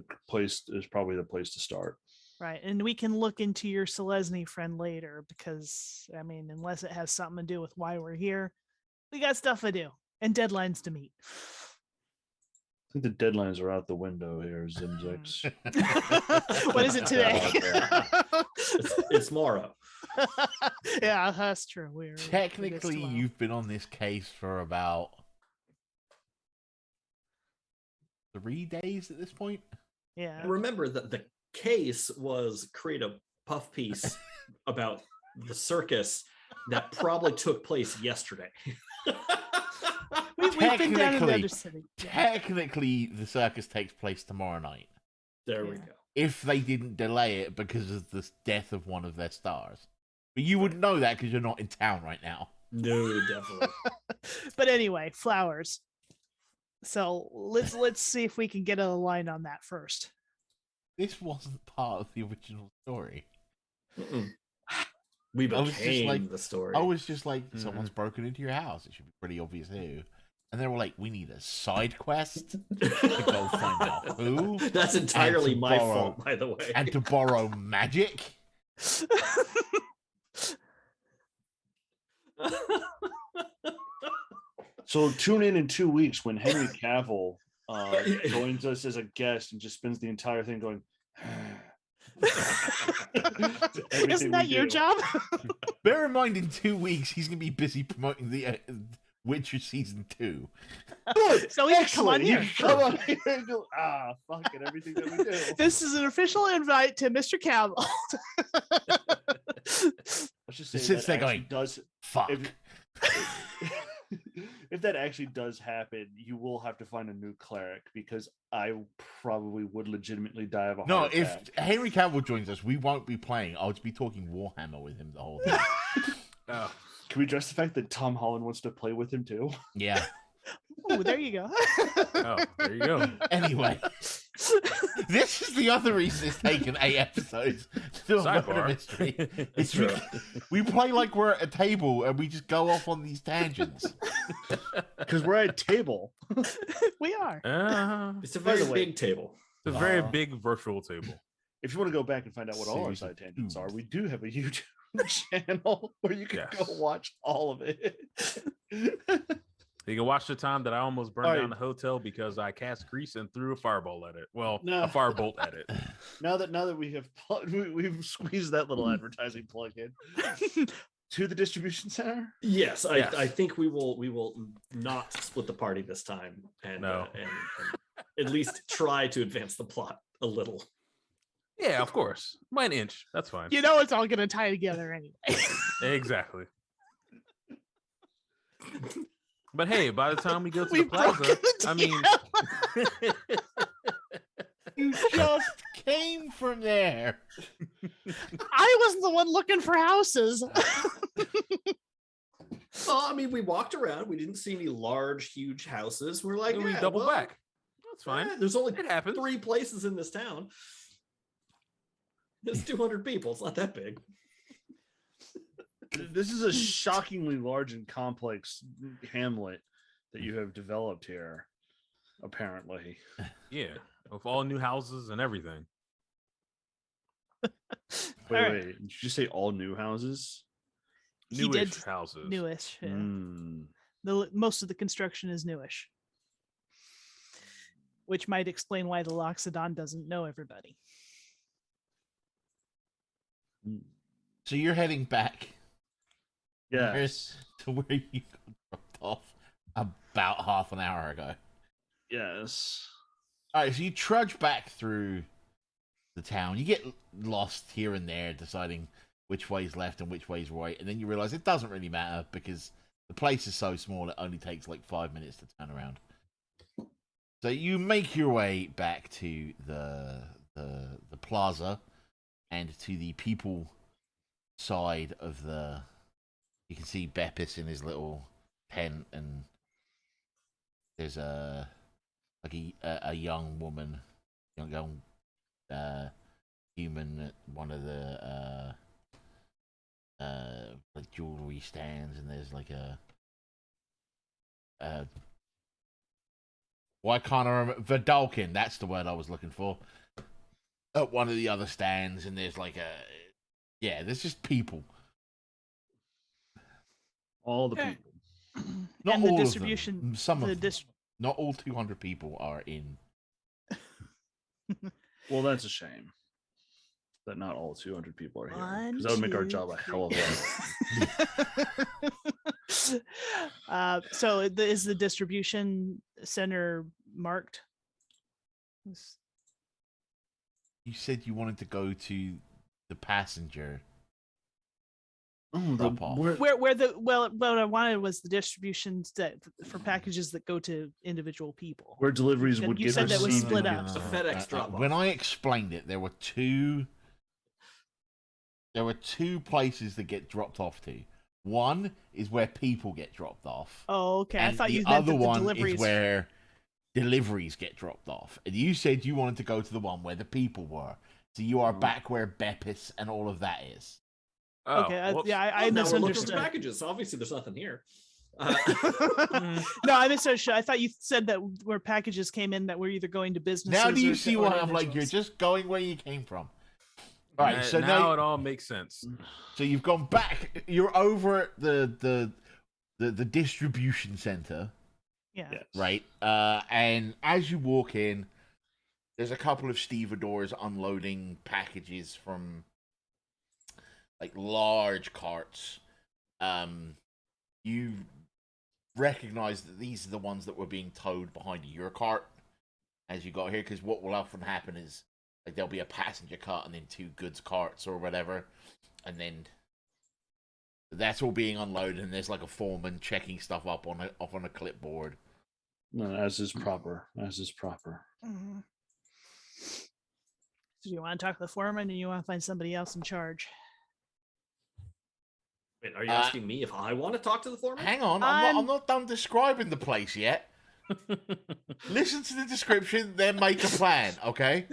probably the place to start. right, and we can look into your Selesnya friend later, because I mean, unless it has something to do with why we're here, we got stuff to do and deadlines to meet. I think the deadlines are out the window here, Zimzix. What is it today? It's Morrow. Yeah, that's true. technically you've been on this case for about 3 days at this point. Yeah. Remember that the case was create a puff piece about the circus that probably took place yesterday. We've been down in the other city. Technically, the circus takes place tomorrow night. There we Yeah. go. If they didn't delay it because of the death of one of their stars. But you wouldn't know that because you're not in town right now. No, definitely. But anyway, flowers. So let's see if we can get a line on that first. This wasn't part of the original story. Mm-mm. We I was just became like- the story. I was just like, someone's broken into your house. It should be pretty obvious who. And they were like, we need a side quest to go find out who. That's entirely to my borrow- fault, by the way. And to borrow magic. So tune in 2 weeks when Henry Cavill joins us as a guest and just spends the entire thing going. Isn't that your job? Bear in mind, in 2 weeks, he's going to be busy promoting the Witcher Season 2. So yeah, come on here. Come on here and go, fuck it, everything that we do. This is an official invite to Mr. Cavill. Let's just say Sits there that actually going, does Fuck. if that actually does happen, you will have to find a new cleric, because I probably would legitimately die of a No, heart if attack. Henry Cavill joins us, we won't be playing. I'll just be talking Warhammer with him the whole time. Oh, Can we address the fact that Tom Holland wants to play with him too? Yeah. Oh, there you go. Oh, there you go. Anyway, this is the other reason it's taken 8 episodes to do a murder Sidebar. mystery. It's we play like we're at a table and we just go off on these tangents. Because we're at a table. We are. It's a By the very way- big table. It's a very big virtual table. If you want to go back and find out what all our Series of side tangents two. are, we do have a YouTube channel where you can go Yes. watch all of it. You can watch the time that I almost burned Alright. down the hotel because I cast grease and threw a fireball at it. Well, No. a firebolt at it. Now that we have we've squeezed that little advertising plug in to the distribution center. Yes, Yes. I think we will not split the party this time, and, No. and at least try to advance the plot a little. Yeah, of course. By an inch. That's fine. You know it's all gonna tie together anyway. Exactly. But hey, by the time we go to We the plaza, broke it I mean, You just came from there. I wasn't the one looking for houses. Well, I mean, we walked around. We didn't see any large, huge houses. We're like, we yeah, double well, back. That's fine. there's only It happens. 3 places in this town. There's 200 people. It's not that big. This is a shockingly large and complex hamlet that you have developed here, apparently. Yeah, with all new houses and everything. Wait, All right. wait. Did you say all new houses? He Newish did houses. Newish. Yeah. Hmm. Most of the construction is newish, which might explain why the Loxodon doesn't know everybody. So you're heading back Yes. to where you got dropped off about half an hour ago. Yes. All right, so you trudge back through the town. You get lost here and there, deciding which way's left and which way's right, and then you realize it doesn't really matter because the place is so small it only takes like 5 minutes to turn around. So you make your way back to the plaza and to the people side of the. You can see Beppis in his little tent, and there's a young woman, young human at one of the like jewelry stands, and there's like a why can't I remember Vidalkin? That's the word I was looking for. At one of the other stands, and there's like there's just people. All the Okay. people. Not And the all distribution. of them. Some the of them. Not all 200 people are in. Well, that's a shame that not all 200 people are here. One, Because that would make our two, job a hell of a lot. So is the distribution center marked? You said you wanted to go to the passenger. Oh, Drop off. What I wanted was the distributions that for packages that go to individual people. where deliveries You would said get that was received split and up. given. The FedEx drop-off. When I explained it, there were two places that get dropped off to. One is where people get dropped off. Oh, okay. I And thought the you meant other that the one deliveries. is where deliveries get dropped off. And you said you wanted to go to the one where the people were. So you are back where Beppis and all of that is. Oh, Okay, whoops. I Now we're looking for misunderstood. packages. So obviously, there's nothing here. No, I misunderstood. I thought you said that where packages came in that were either going to businesses. Now do you or see to, why or I'm like, you're individuals. just going where you came from? All right, so now now it all makes sense. so you've gone back. You're over at the distribution center, Yeah. Yes. right? And as you walk in, there's a couple of stevedores unloading packages from like large carts. You recognize that these are the ones that were being towed behind your cart as you got here, because what will often happen is like there'll be a passenger cart and then 2 goods carts or whatever, and then that's all being unloaded, and there's like a foreman checking stuff up on a clipboard. No, as is proper. As is proper. Mhm. So you want to talk to the foreman, and you want to find somebody else in charge? Wait, are you asking me if I want to talk to the foreman? Hang on, I'm not done describing the place yet. Listen to the description, then make a plan, okay?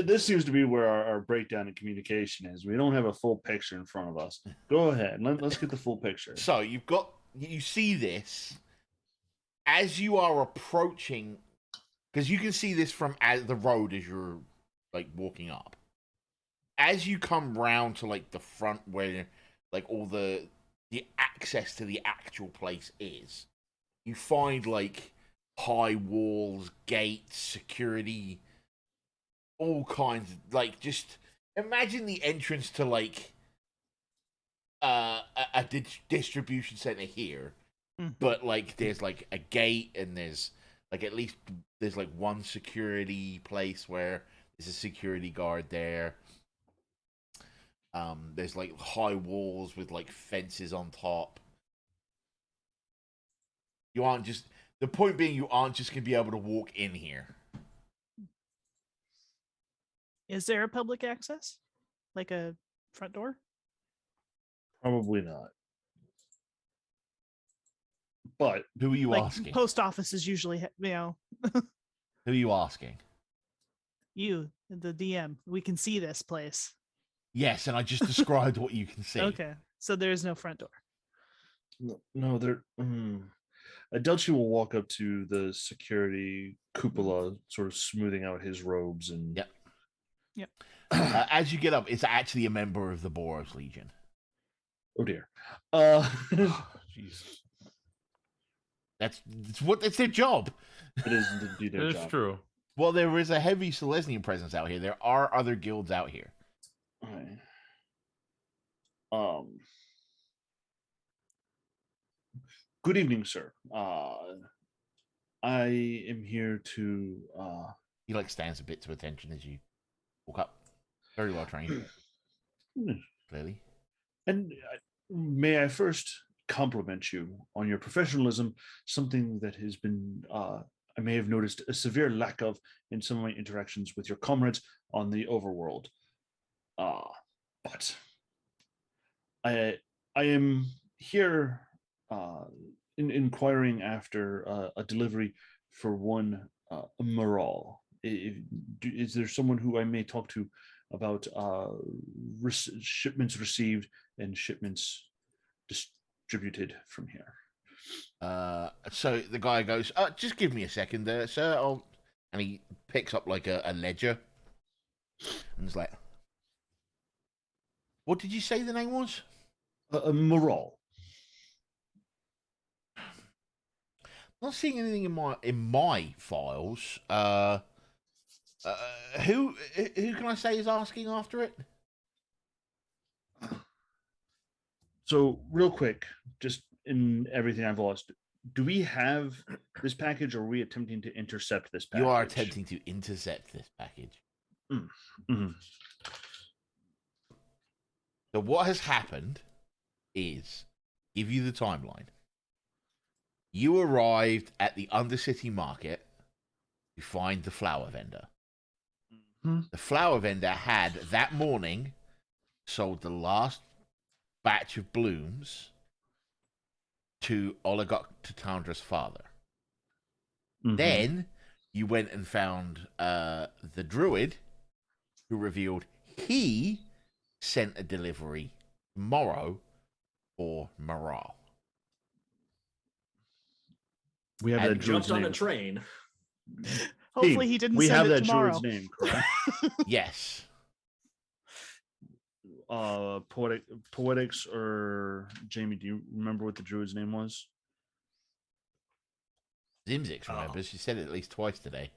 This seems to be where our breakdown in communication is. We don't have a full picture in front of us. Go ahead. Let's get the full picture. So you see this as you are approaching, because you can see this from the road as you're like walking up. As you come round to like the front where like all the access to the actual place is, you find like high walls, gates, security, all kinds of, like, just imagine the entrance to like a distribution center here, but like there's like a gate and there's like at least there's like one security place where there's a security guard there. There's like high walls with like fences on top. You aren't just, the point being, you aren't just gonna be able to walk in here. Is there a public access? Like a front door? Probably not. But who are you like asking? Post offices usually, Who are you asking? You, the DM. We can see this place. Yes, and I just described what you can see. Okay, so there's no front door. No, there. Adelchi will walk up to the security cupola, sort of smoothing out his robes and. Yep. As you get up, it's actually a member of the Boros Legion. Oh dear. Jesus. That's their job. It is indeed their job. It's true. Well, there is a heavy Selesnya presence out here. There are other guilds out here. Right. Good evening, sir. I am here to. He like stands a bit to attention as you walk up. Very well trained. Clearly. And may I first compliment you on your professionalism, something that has been, I may have noticed a severe lack of in some of my interactions with your comrades on the overworld. But I am here inquiring after a delivery for one Morrow. Is there someone who I may talk to about shipments received and shipments distributed from here? So the guy goes, just give me a second there, sir. And he picks up like a ledger and is like, what did you say the name was? Morrow. Not seeing anything in my files. Who can I say is asking after it? So real quick, just in everything I've lost, do we have this package, or are we attempting to intercept this package? You are attempting to intercept this package. Mm-hmm. So what has happened is, give you the timeline. You arrived at the Undercity Market to find the flower vendor. Mm-hmm. The flower vendor had that morning sold the last batch of blooms to Oligarch Tatandra's father. Mm-hmm. Then you went and found the druid, who revealed he sent a delivery tomorrow for Morrow. We have that jumped on name. a train. Hopefully he didn't We send have it that tomorrow. druid's name, correct? Yes. Poetics, or Jamie, do you remember what the druid's name was? Zimzix remembers. She said it at least twice today.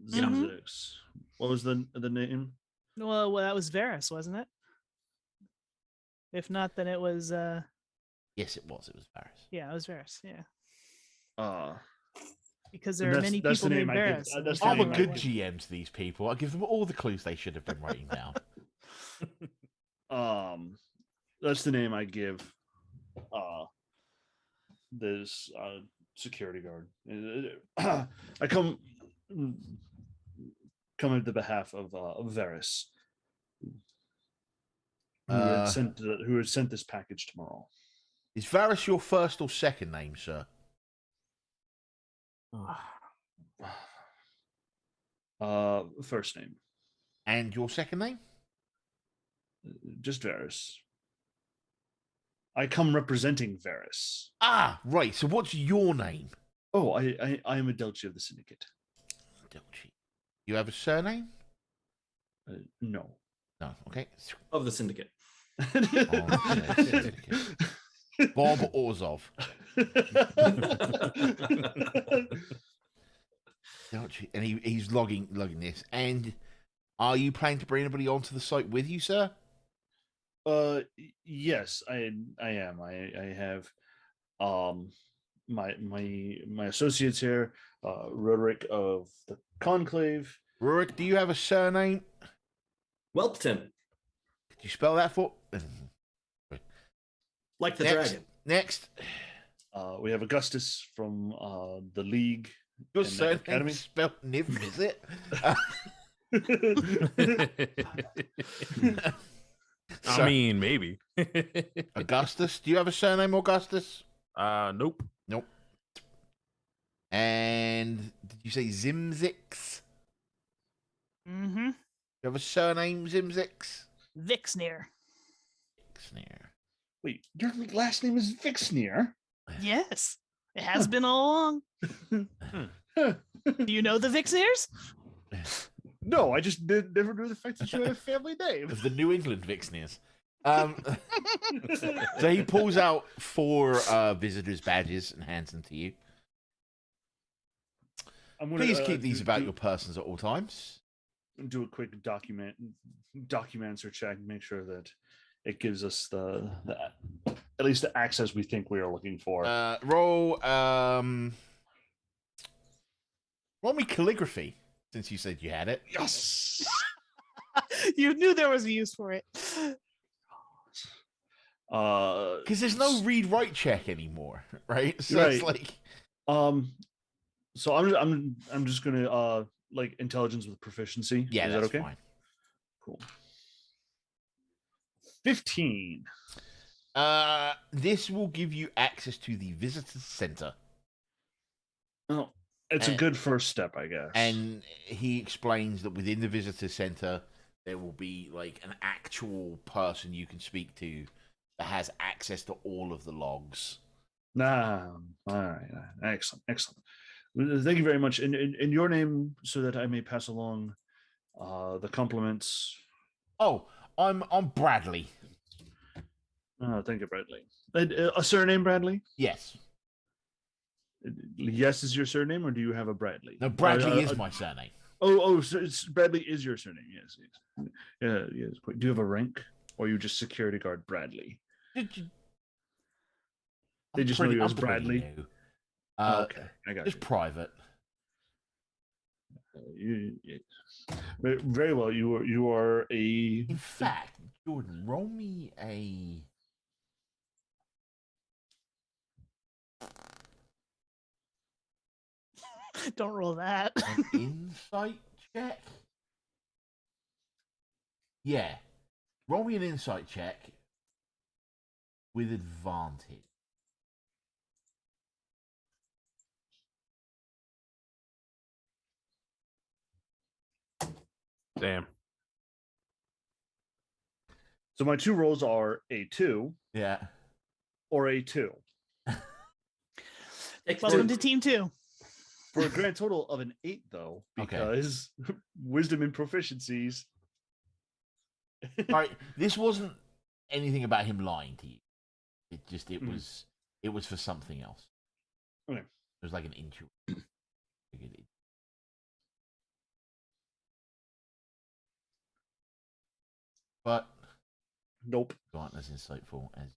Zimzix. What was the name? Well, that was Varys, wasn't it? If not, then it was. Yes, it was. It was Varys. Yeah, it was Varys. Yeah. Because And there are many that's people the named name I give- Varys. that's the I'm a name I good give. GM to these people. I give them all the clues they should have been writing down. That's the name I give this security guard. I come on the behalf of Varys. who had sent this package tomorrow. Is Varys your first or second name, sir? First name. And your second name? Just Varys. I come representing Varys. Ah, right. So what's your name? Oh, I am Adelchi of the Syndicate. Adelchi. You have a surname? No. No. Okay. Of the Syndicate. Syndicate. Bob Orzhov. Adelchi. And he's logging this. And are you planning to bring anybody onto the site with you, sir? Yes, I am. I have my associates here, Ruric of the Conclave. Ruric, do you have a surname? Whelpton. Could you spell that for? Like the Next. dragon. Next. We have Agustus from the League. Your and the surname Academy. spelled Niv, is it? I mean, maybe. Augustus. Do you have a surname, Augustus? Nope. Nope. And did you say Zimzix? Mm-hmm. You have a surname, Zimzix? Vixnir. Snare. Wait, your last name is Vixnir? Yes, it has been all along. Do you know the Vixnirs? No, I just never knew the fact that you had a family name. Of the New England Vixniers. So he pulls out 4 visitors' badges and hands them to you. Please keep these about your persons at all times. Do a quick documenter check, make sure that it gives us the at least the access we think we are looking for. Roll me calligraphy, since you said you had it. Yes. You knew there was a use for it. Because there's no read-write check anymore, right? So Right. it's like, So I'm just gonna like intelligence with proficiency. yeah, Is that's that okay? fine. Cool. 15. This will give you access to the visitor center. Oh, it's a good first step, I guess. And he explains that within the visitor center, there will be like an actual person you can speak to that has access to all of the logs. All right. Excellent. Thank you very much. In your name, so that I may pass along the compliments. Oh, I'm Bradley. Thank you, Bradley. A surname, Bradley? Yes. Yes is your surname, or do you have a Bradley? No, Bradley is my surname. So Bradley is your surname. Yes. Yes. Do you have a rank, or are you just security guard Bradley? They just know you as Bradley. Okay, I got Just it. private. Very well. You are a. In fact, Jordan, roll me a. Don't roll that. An insight check. Yeah, roll me an insight check with advantage. Damn. So my 2 rolls are a 2 Yeah. or a 2 Welcome to Team 2. for a grand total of an 8, though, because wisdom and proficiencies. All right. This wasn't anything about him lying to you. It was for something else. Okay. It was like an intuition. But Nope. you aren't as insightful as.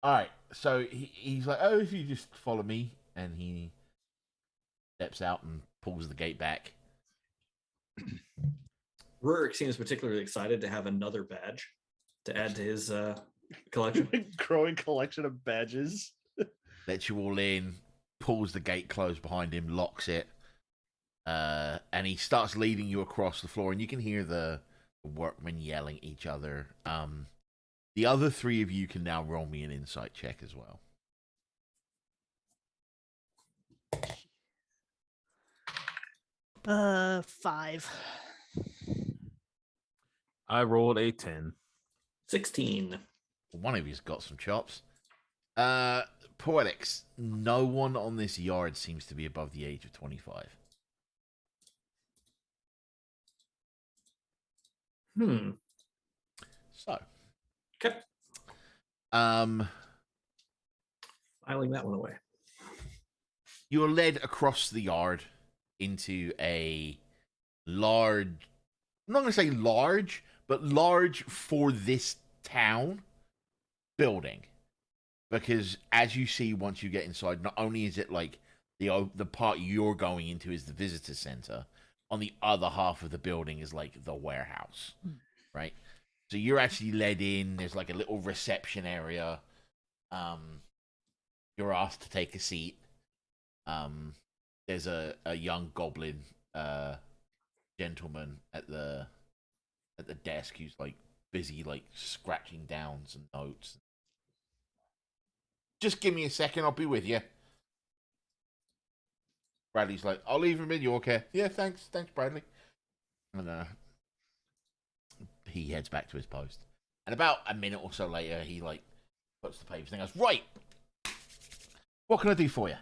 All right, so he's like, "Oh, if you just follow me," and he steps out and pulls the gate back. Ruric seems particularly excited to have another badge to add to his collection. Growing collection of badges. Lets you all in, pulls the gate closed behind him, locks it, and he starts leading you across the floor, and you can hear the workmen yelling at each other. The other three of you can now roll me an insight check as well. Five. I rolled a 10. 16. One of you's got some chops. Poetics. No one on this yard seems to be above the age of 25. So. Okay. Filing that one away. You're led across the yard into a large, I'm not going to say large, but large for this town building. Because as you see once you get inside, not only is it like the part you're going into is the visitor center, on the other half of the building is like the warehouse, right? So you're actually led in. There's like a little reception area. You're asked to take a seat. There's a young goblin gentleman at the desk who's like busy like scratching down some notes. Just give me a second, I'll be with you. Bradley's like, I'll leave him in your care. Yeah, thanks, Bradley. And he heads back to his post. And about a minute or so later, he like puts the papers and goes, right, what can I do for you?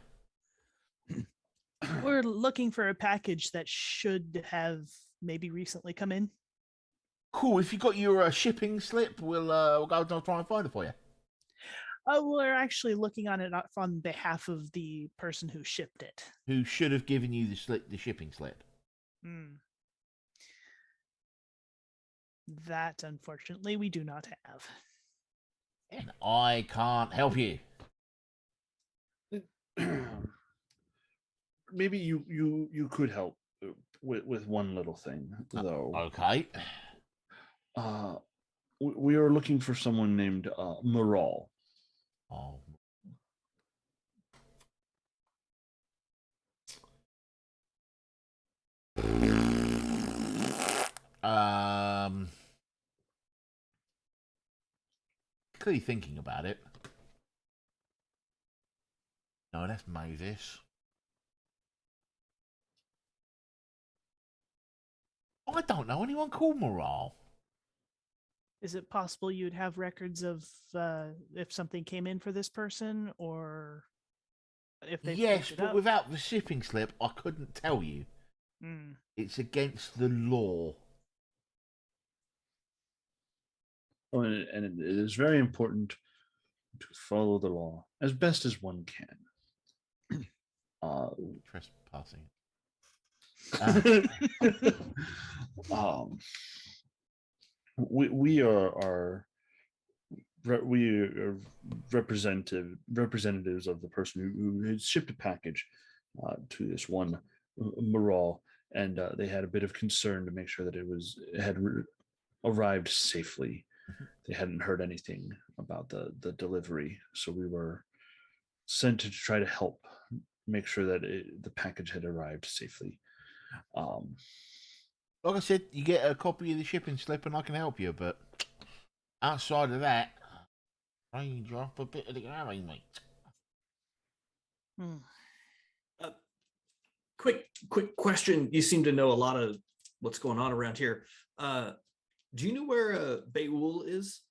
We're looking for a package that should have maybe recently come in. Cool. If you got your shipping slip, we'll go try and find it for you. We're actually looking on it on behalf of the person who shipped it. Who should have given you the shipping slip? That, unfortunately, we do not have. And I can't help you. Maybe you could help with one little thing, though. Okay. We are looking for someone named Morrow. Oh. Clearly thinking about it. No, that's Moses. I don't know anyone called Morale. Is it possible you'd have records of if something came in for this person, or if they Yes, picked it but up? without the shipping slip, I couldn't tell you. It's against the law. Oh, and it is very important to follow the law as best as one can. Trespassing. We are representatives of the person who had shipped a package to this one Morale, and they had a bit of concern to make sure that it had arrived safely. They hadn't heard anything about the delivery, so we were sent to try to help make sure that the package had arrived safely. Like I said, you get a copy of the shipping slip and I can help you, but outside of that, I drop a bit of the alley, mate. Quick question. You seem to know a lot of what's going on around here. Do you know where Beul is,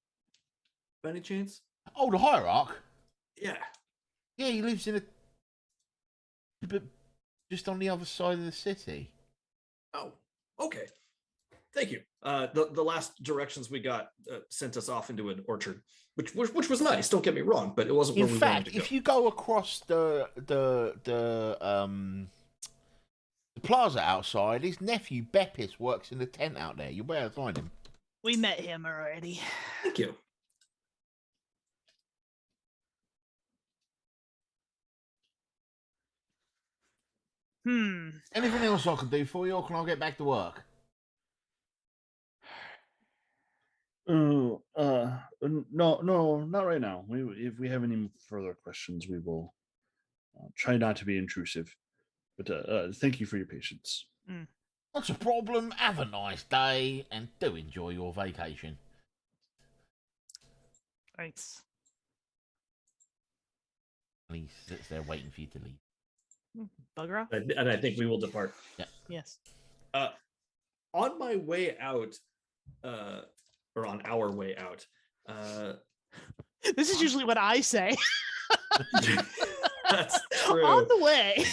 by any chance? Oh, the Hierarch? Yeah. Yeah, he lives in but just on the other side of the city. Oh, okay. Thank you. The last directions we got sent us off into an orchard, which was nice. Don't get me wrong, but it wasn't where we wanted to go. If you go across the plaza outside, his nephew Beppis works in the tent out there. You'll be able to find him. We met him already. Thank you. Anything else I can do for you, or can I get back to work? No, not right now. If we have any further questions, we will try not to be intrusive. But thank you for your patience. Not a problem. Have a nice day and do enjoy your vacation. Thanks. And he sits there waiting for you to leave. Bugger off. And I think we will depart. Yes. On my way out, or on our way out, This is usually what I say. that's true. On the way.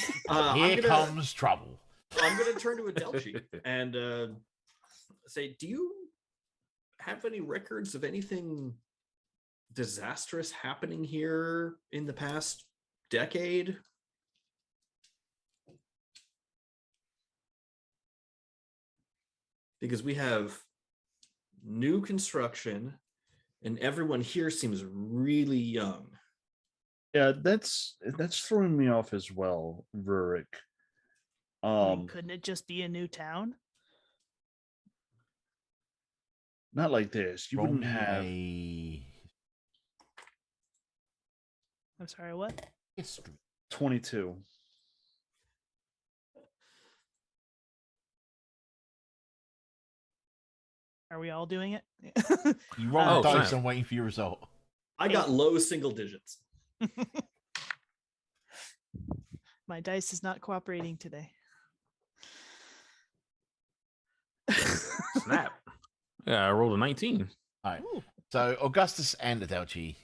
Here comes trouble. I'm going to turn to Adelchi and say, do you have any records of anything disastrous happening here in the past decade? Because we have new construction and everyone here seems really young. Yeah, that's throwing me off as well, Ruric. I mean, couldn't it just be a new town? Not like this. You wouldn't have I'm sorry, what? history. 22. Are we all doing it? You roll the dice snap. and waiting for your result. I got low single digits. My dice is not cooperating today. Snap. Yeah, I rolled a 19. All right. So Augustus and Adelchi,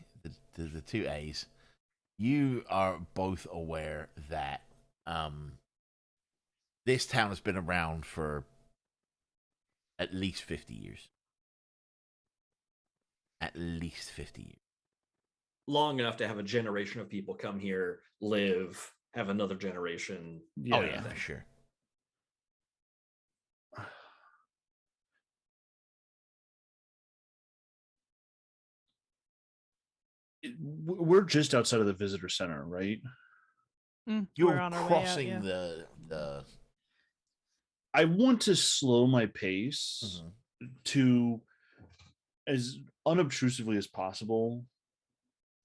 the two A's, you are both aware that this town has been around for at least 50 years. At least 50 years. Long enough to have a generation of people come here, live, have another generation. Yeah. Oh yeah, for sure. We're just outside of the visitor center, right? We're You're on our way out, crossing yeah. the I want to slow my pace to as unobtrusively as possible,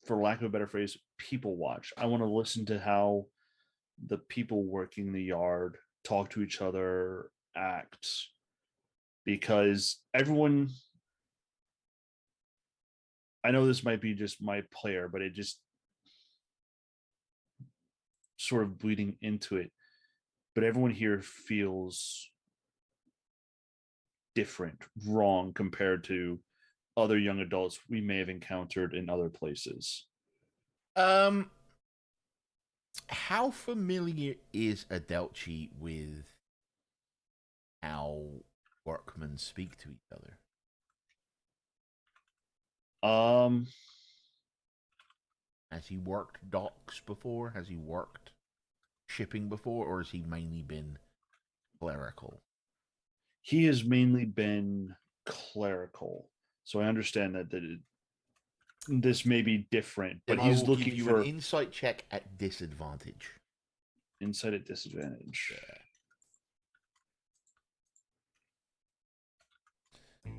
for lack of a better phrase, people watch. I want to listen to how the people working the yard talk to each other, act, because everyone, I know this might be just my player, but it just sort of bleeding into it. But everyone here feels different, wrong compared to other young adults we may have encountered in other places. How familiar is Adelchi with how workmen speak to each other? Has he worked docks before? Has he worked shipping before, or has he mainly been clerical? He has mainly been clerical, so I understand that this may be different, but Then he's I will looking give you for an insight check at disadvantage. insight at disadvantage.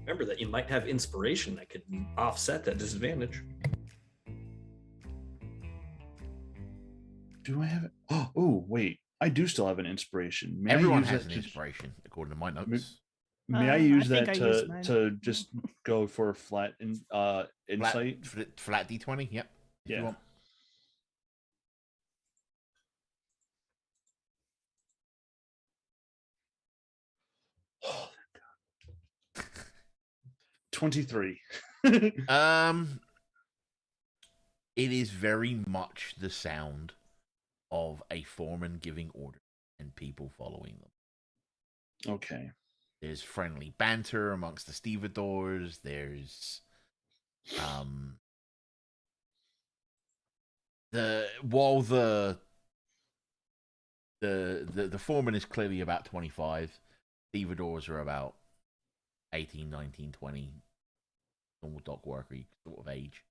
Remember that you might have inspiration that could offset that disadvantage. Do I have it? Oh, wait. I do still have an inspiration. May Everyone I use has that an to, inspiration, according to my notes. may I I use think that I used mine. to just go for a flat insight? Flat D20, yep. If you Yeah. want. Oh, thank God. 23. It is very much the sound of a foreman giving orders and people following them. Okay. There's friendly banter amongst the stevedores. There's while the foreman is clearly about 25, stevedores are about 18, 19, 20, normal dock worker sort of age.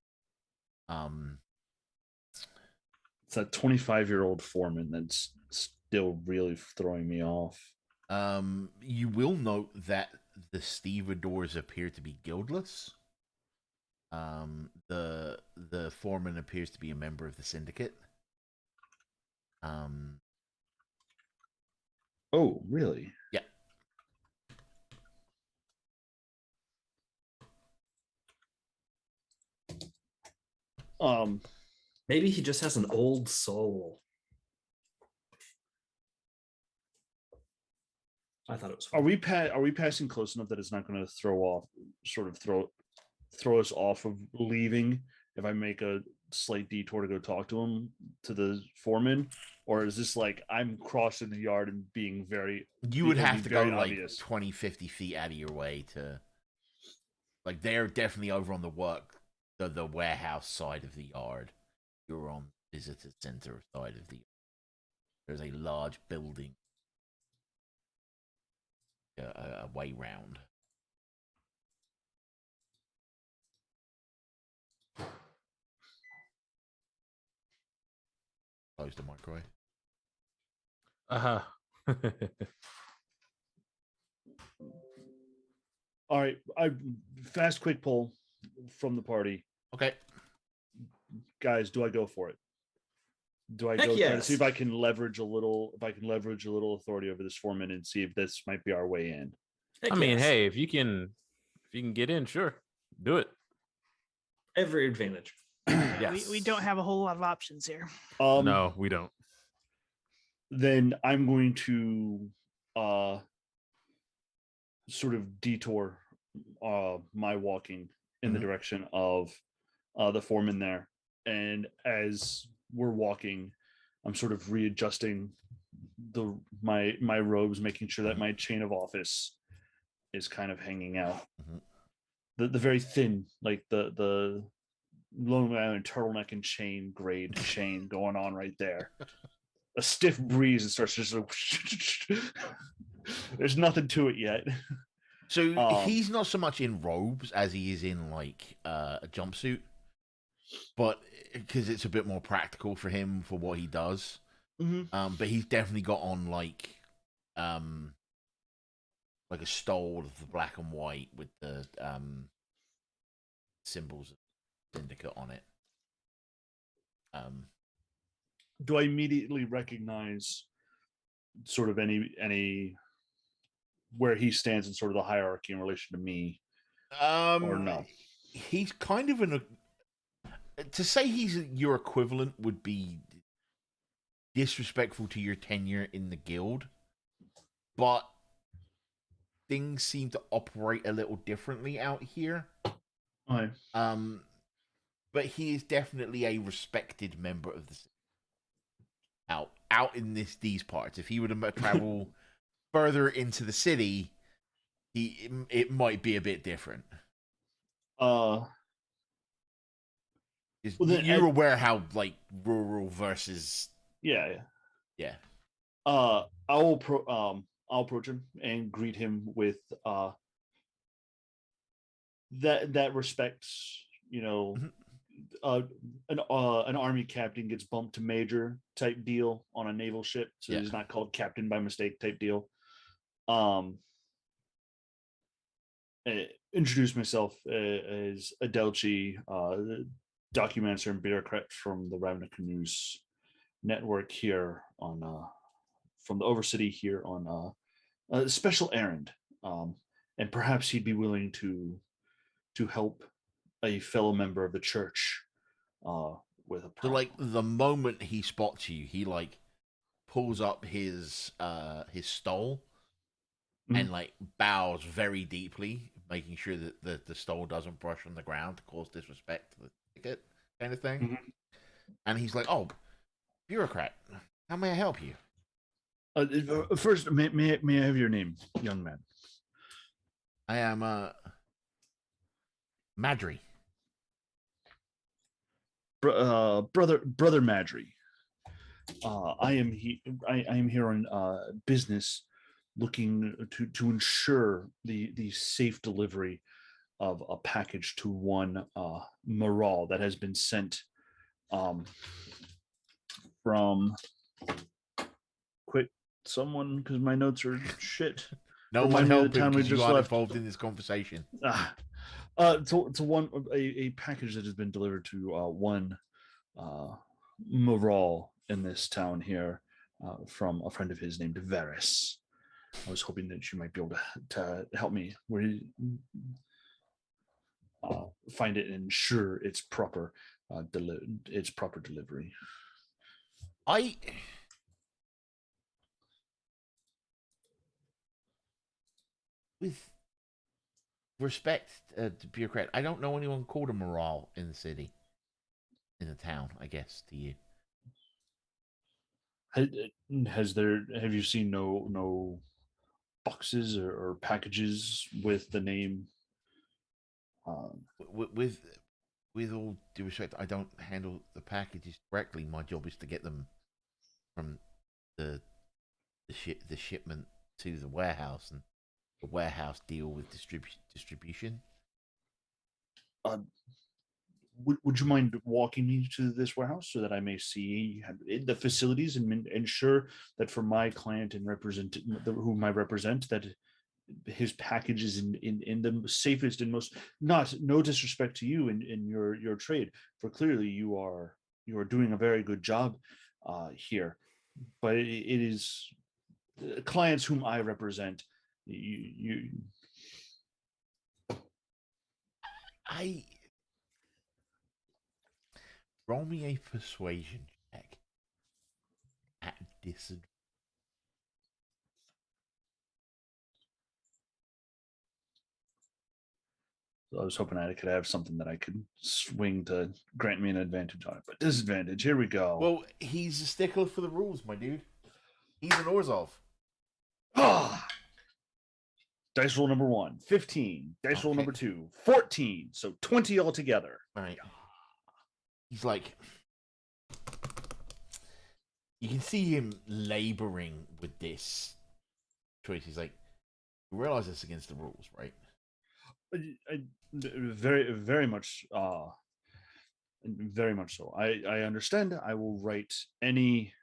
It's that 25-year-old foreman that's still really throwing me off. You will note that the stevedores appear to be guildless. The foreman appears to be a member of the Syndicate. Oh, really? Yeah. Maybe he just has an old soul. I thought it was fun. Are we passing close enough that it's not going to throw us off of leaving if I make a slight detour to go talk to him, to the foreman, or is this like I'm crossing the yard and being very? You would have to go like obvious. 20, 50 feet out of your way to. Like they're definitely over on the warehouse side of the yard. You're on visitor center side of the yard. There's a large building a way round. Close the microwave. All right, fast quick poll from the party. Okay, guys, do I go for it? Do I Heck go try to yes. see if I can leverage a little? If I can leverage a little authority over this foreman and see if this might be our way in. Heck I mean, yes. hey, if you can get in, sure, do it. Every advantage. Yes. We don't have a whole lot of options here. No, we don't. Then I'm going to sort of detour my walking in the direction of the foreman there. And as we're walking, I'm sort of readjusting my robes, making sure that my chain of office is kind of hanging out. The very thin, like the Long Island turtleneck and chain grade chain going on right there. A stiff breeze and starts just there's nothing to it yet. So he's not so much in robes as he is in like a jumpsuit, but because it's a bit more practical for him for what he does. But he's definitely got on like a stole of the black and white with the symbols of Syndicate on it. Do I immediately recognize sort of any where he stands in sort of the hierarchy in relation to me, or no? He's kind of to say he's your equivalent would be disrespectful to your tenure in the guild, but things seem to operate a little differently out here. Right. But he is definitely a respected member of the out in these parts. If he were to travel further into the city, it might be a bit different. Well, you're aware how like rural versus yeah. I'll approach him and greet him with that respects, you know. An army captain gets bumped to major type deal on a naval ship, so he's not called captain by mistake type deal. Introduce myself as Adelchi, documenter and bureaucrat from the Ravnica News Network here on from the Overcity here on a special errand, and perhaps he'd be willing to help a fellow member of the church with a problem. So like the moment he spots you, he like pulls up his stole and like bows very deeply, making sure that the stole doesn't brush on the ground to cause disrespect to the ticket kind of thing. And he's like, "Oh, bureaucrat, how may I help you?" First, may I have your name, young man? I am Madry. Brother Madry. I am here on business, looking to ensure the safe delivery of a package to one Morrow that has been sent from someone, because my notes are shit. No one helping because you are involved in this conversation. To one a package that has been delivered to one Morrow in this town here from a friend of his named Varys. I was hoping that you might be able to help me find it and ensure it's proper. its proper delivery. With respect to bureaucrat, I don't know anyone called a Morrow in the city, in the town. I guess to you. Have you seen no boxes or packages with the name? With all due respect, I don't handle the packages directly. My job is to get them from the shipment to the warehouse, and the warehouse deal with distribution. Would you mind walking me to this warehouse so that I may see the facilities and ensure that for my client and whom I represent, that his package is in the safest and most, no disrespect to you in your trade, for clearly you are doing a very good job here, but it is clients whom I represent. I roll me a persuasion check at disadvantage. I was hoping I could have something that I could swing to grant me an advantage on it, but disadvantage. Here we go. Well, he's a stickler for the rules, my dude. He's an Orzhov. Dice roll number 1, 15. Dice roll number 2, 14. So 20 altogether. All right. He's like, you can see him laboring with this choice. He's like, you realize it's against the rules, right? Very, very much. Very much so. I understand. I will write any.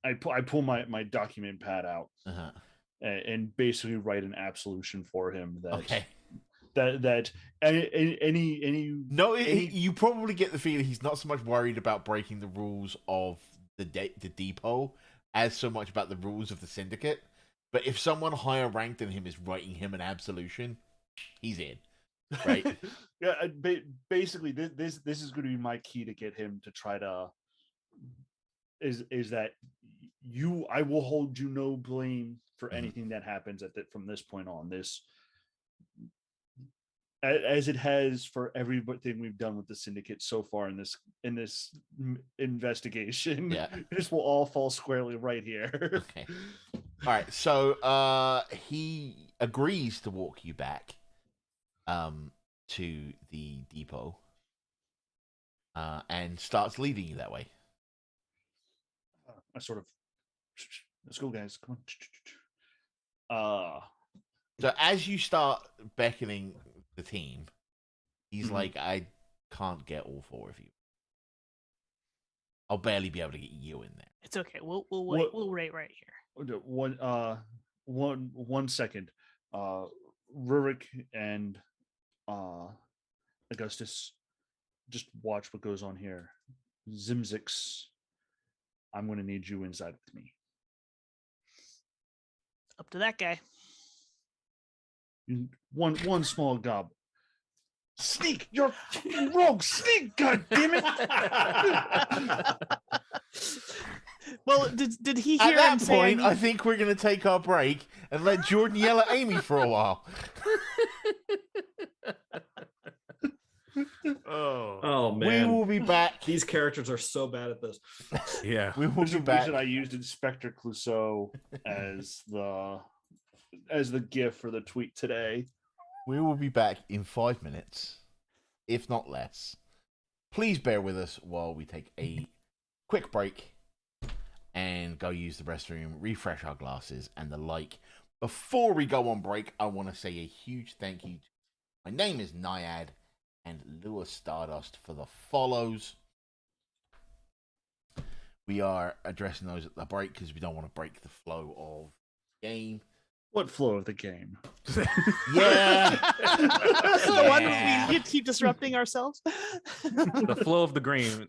I pull my document pad out and basically write an absolution for him. That any. No, you probably get the feeling he's not so much worried about breaking the rules of the depot as so much about the rules of the syndicate. But if someone higher ranked than him is writing him an absolution, he's in, right? Yeah, basically this is going to be my key to get him to try to. Is that I will hold you no blame for anything that happens from this point on. This, as it has for everything we've done with the syndicate so far in this investigation. Yeah, this will all fall squarely right here. Okay. All right. So he agrees to walk you back to the depot and starts leading you that way. I sort of, let's go, guys. Come on. So as you start beckoning the team, he's like, I can't get all 4 of you. I'll barely be able to get you in there. It's okay. We'll wait. We'll wait right here. One second. Ruric and Agustus, just watch what goes on here. Zimzix, I'm going to need you inside with me. Up to that guy. One small gob. Sneak! You're rogue! Sneak! God damn it! Well, did he hear At him that point, saying... I think we're going to take our break and let Jordan yell at Aimee for a while. Oh man, we will be back. These characters are so bad at this. Yeah, we will be back. I used Inspector Clouseau as the GIF for the tweet today. We will be back in 5 minutes, if not less. Please bear with us while we take a quick break and go use the restroom, refresh our glasses, and the like. Before we go on break, I want to say a huge thank you. My name is Naiad and Lewis Stardust for the follows. We are addressing those at the break because we don't want to break the flow of the game. What flow of the game? Yeah. The one we keep disrupting ourselves. The flow of the game,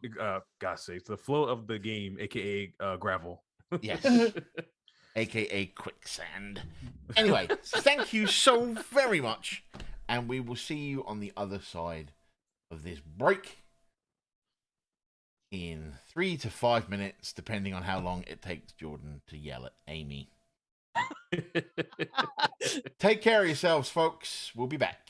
God's sakes, the flow of the game, aka gravel. Yes. AKA quicksand. Anyway, thank you so very much and we will see you on the other side of this break in 3 to 5 minutes, depending on how long it takes Jordan to yell at Aimee. Take care of yourselves, folks. We'll be back.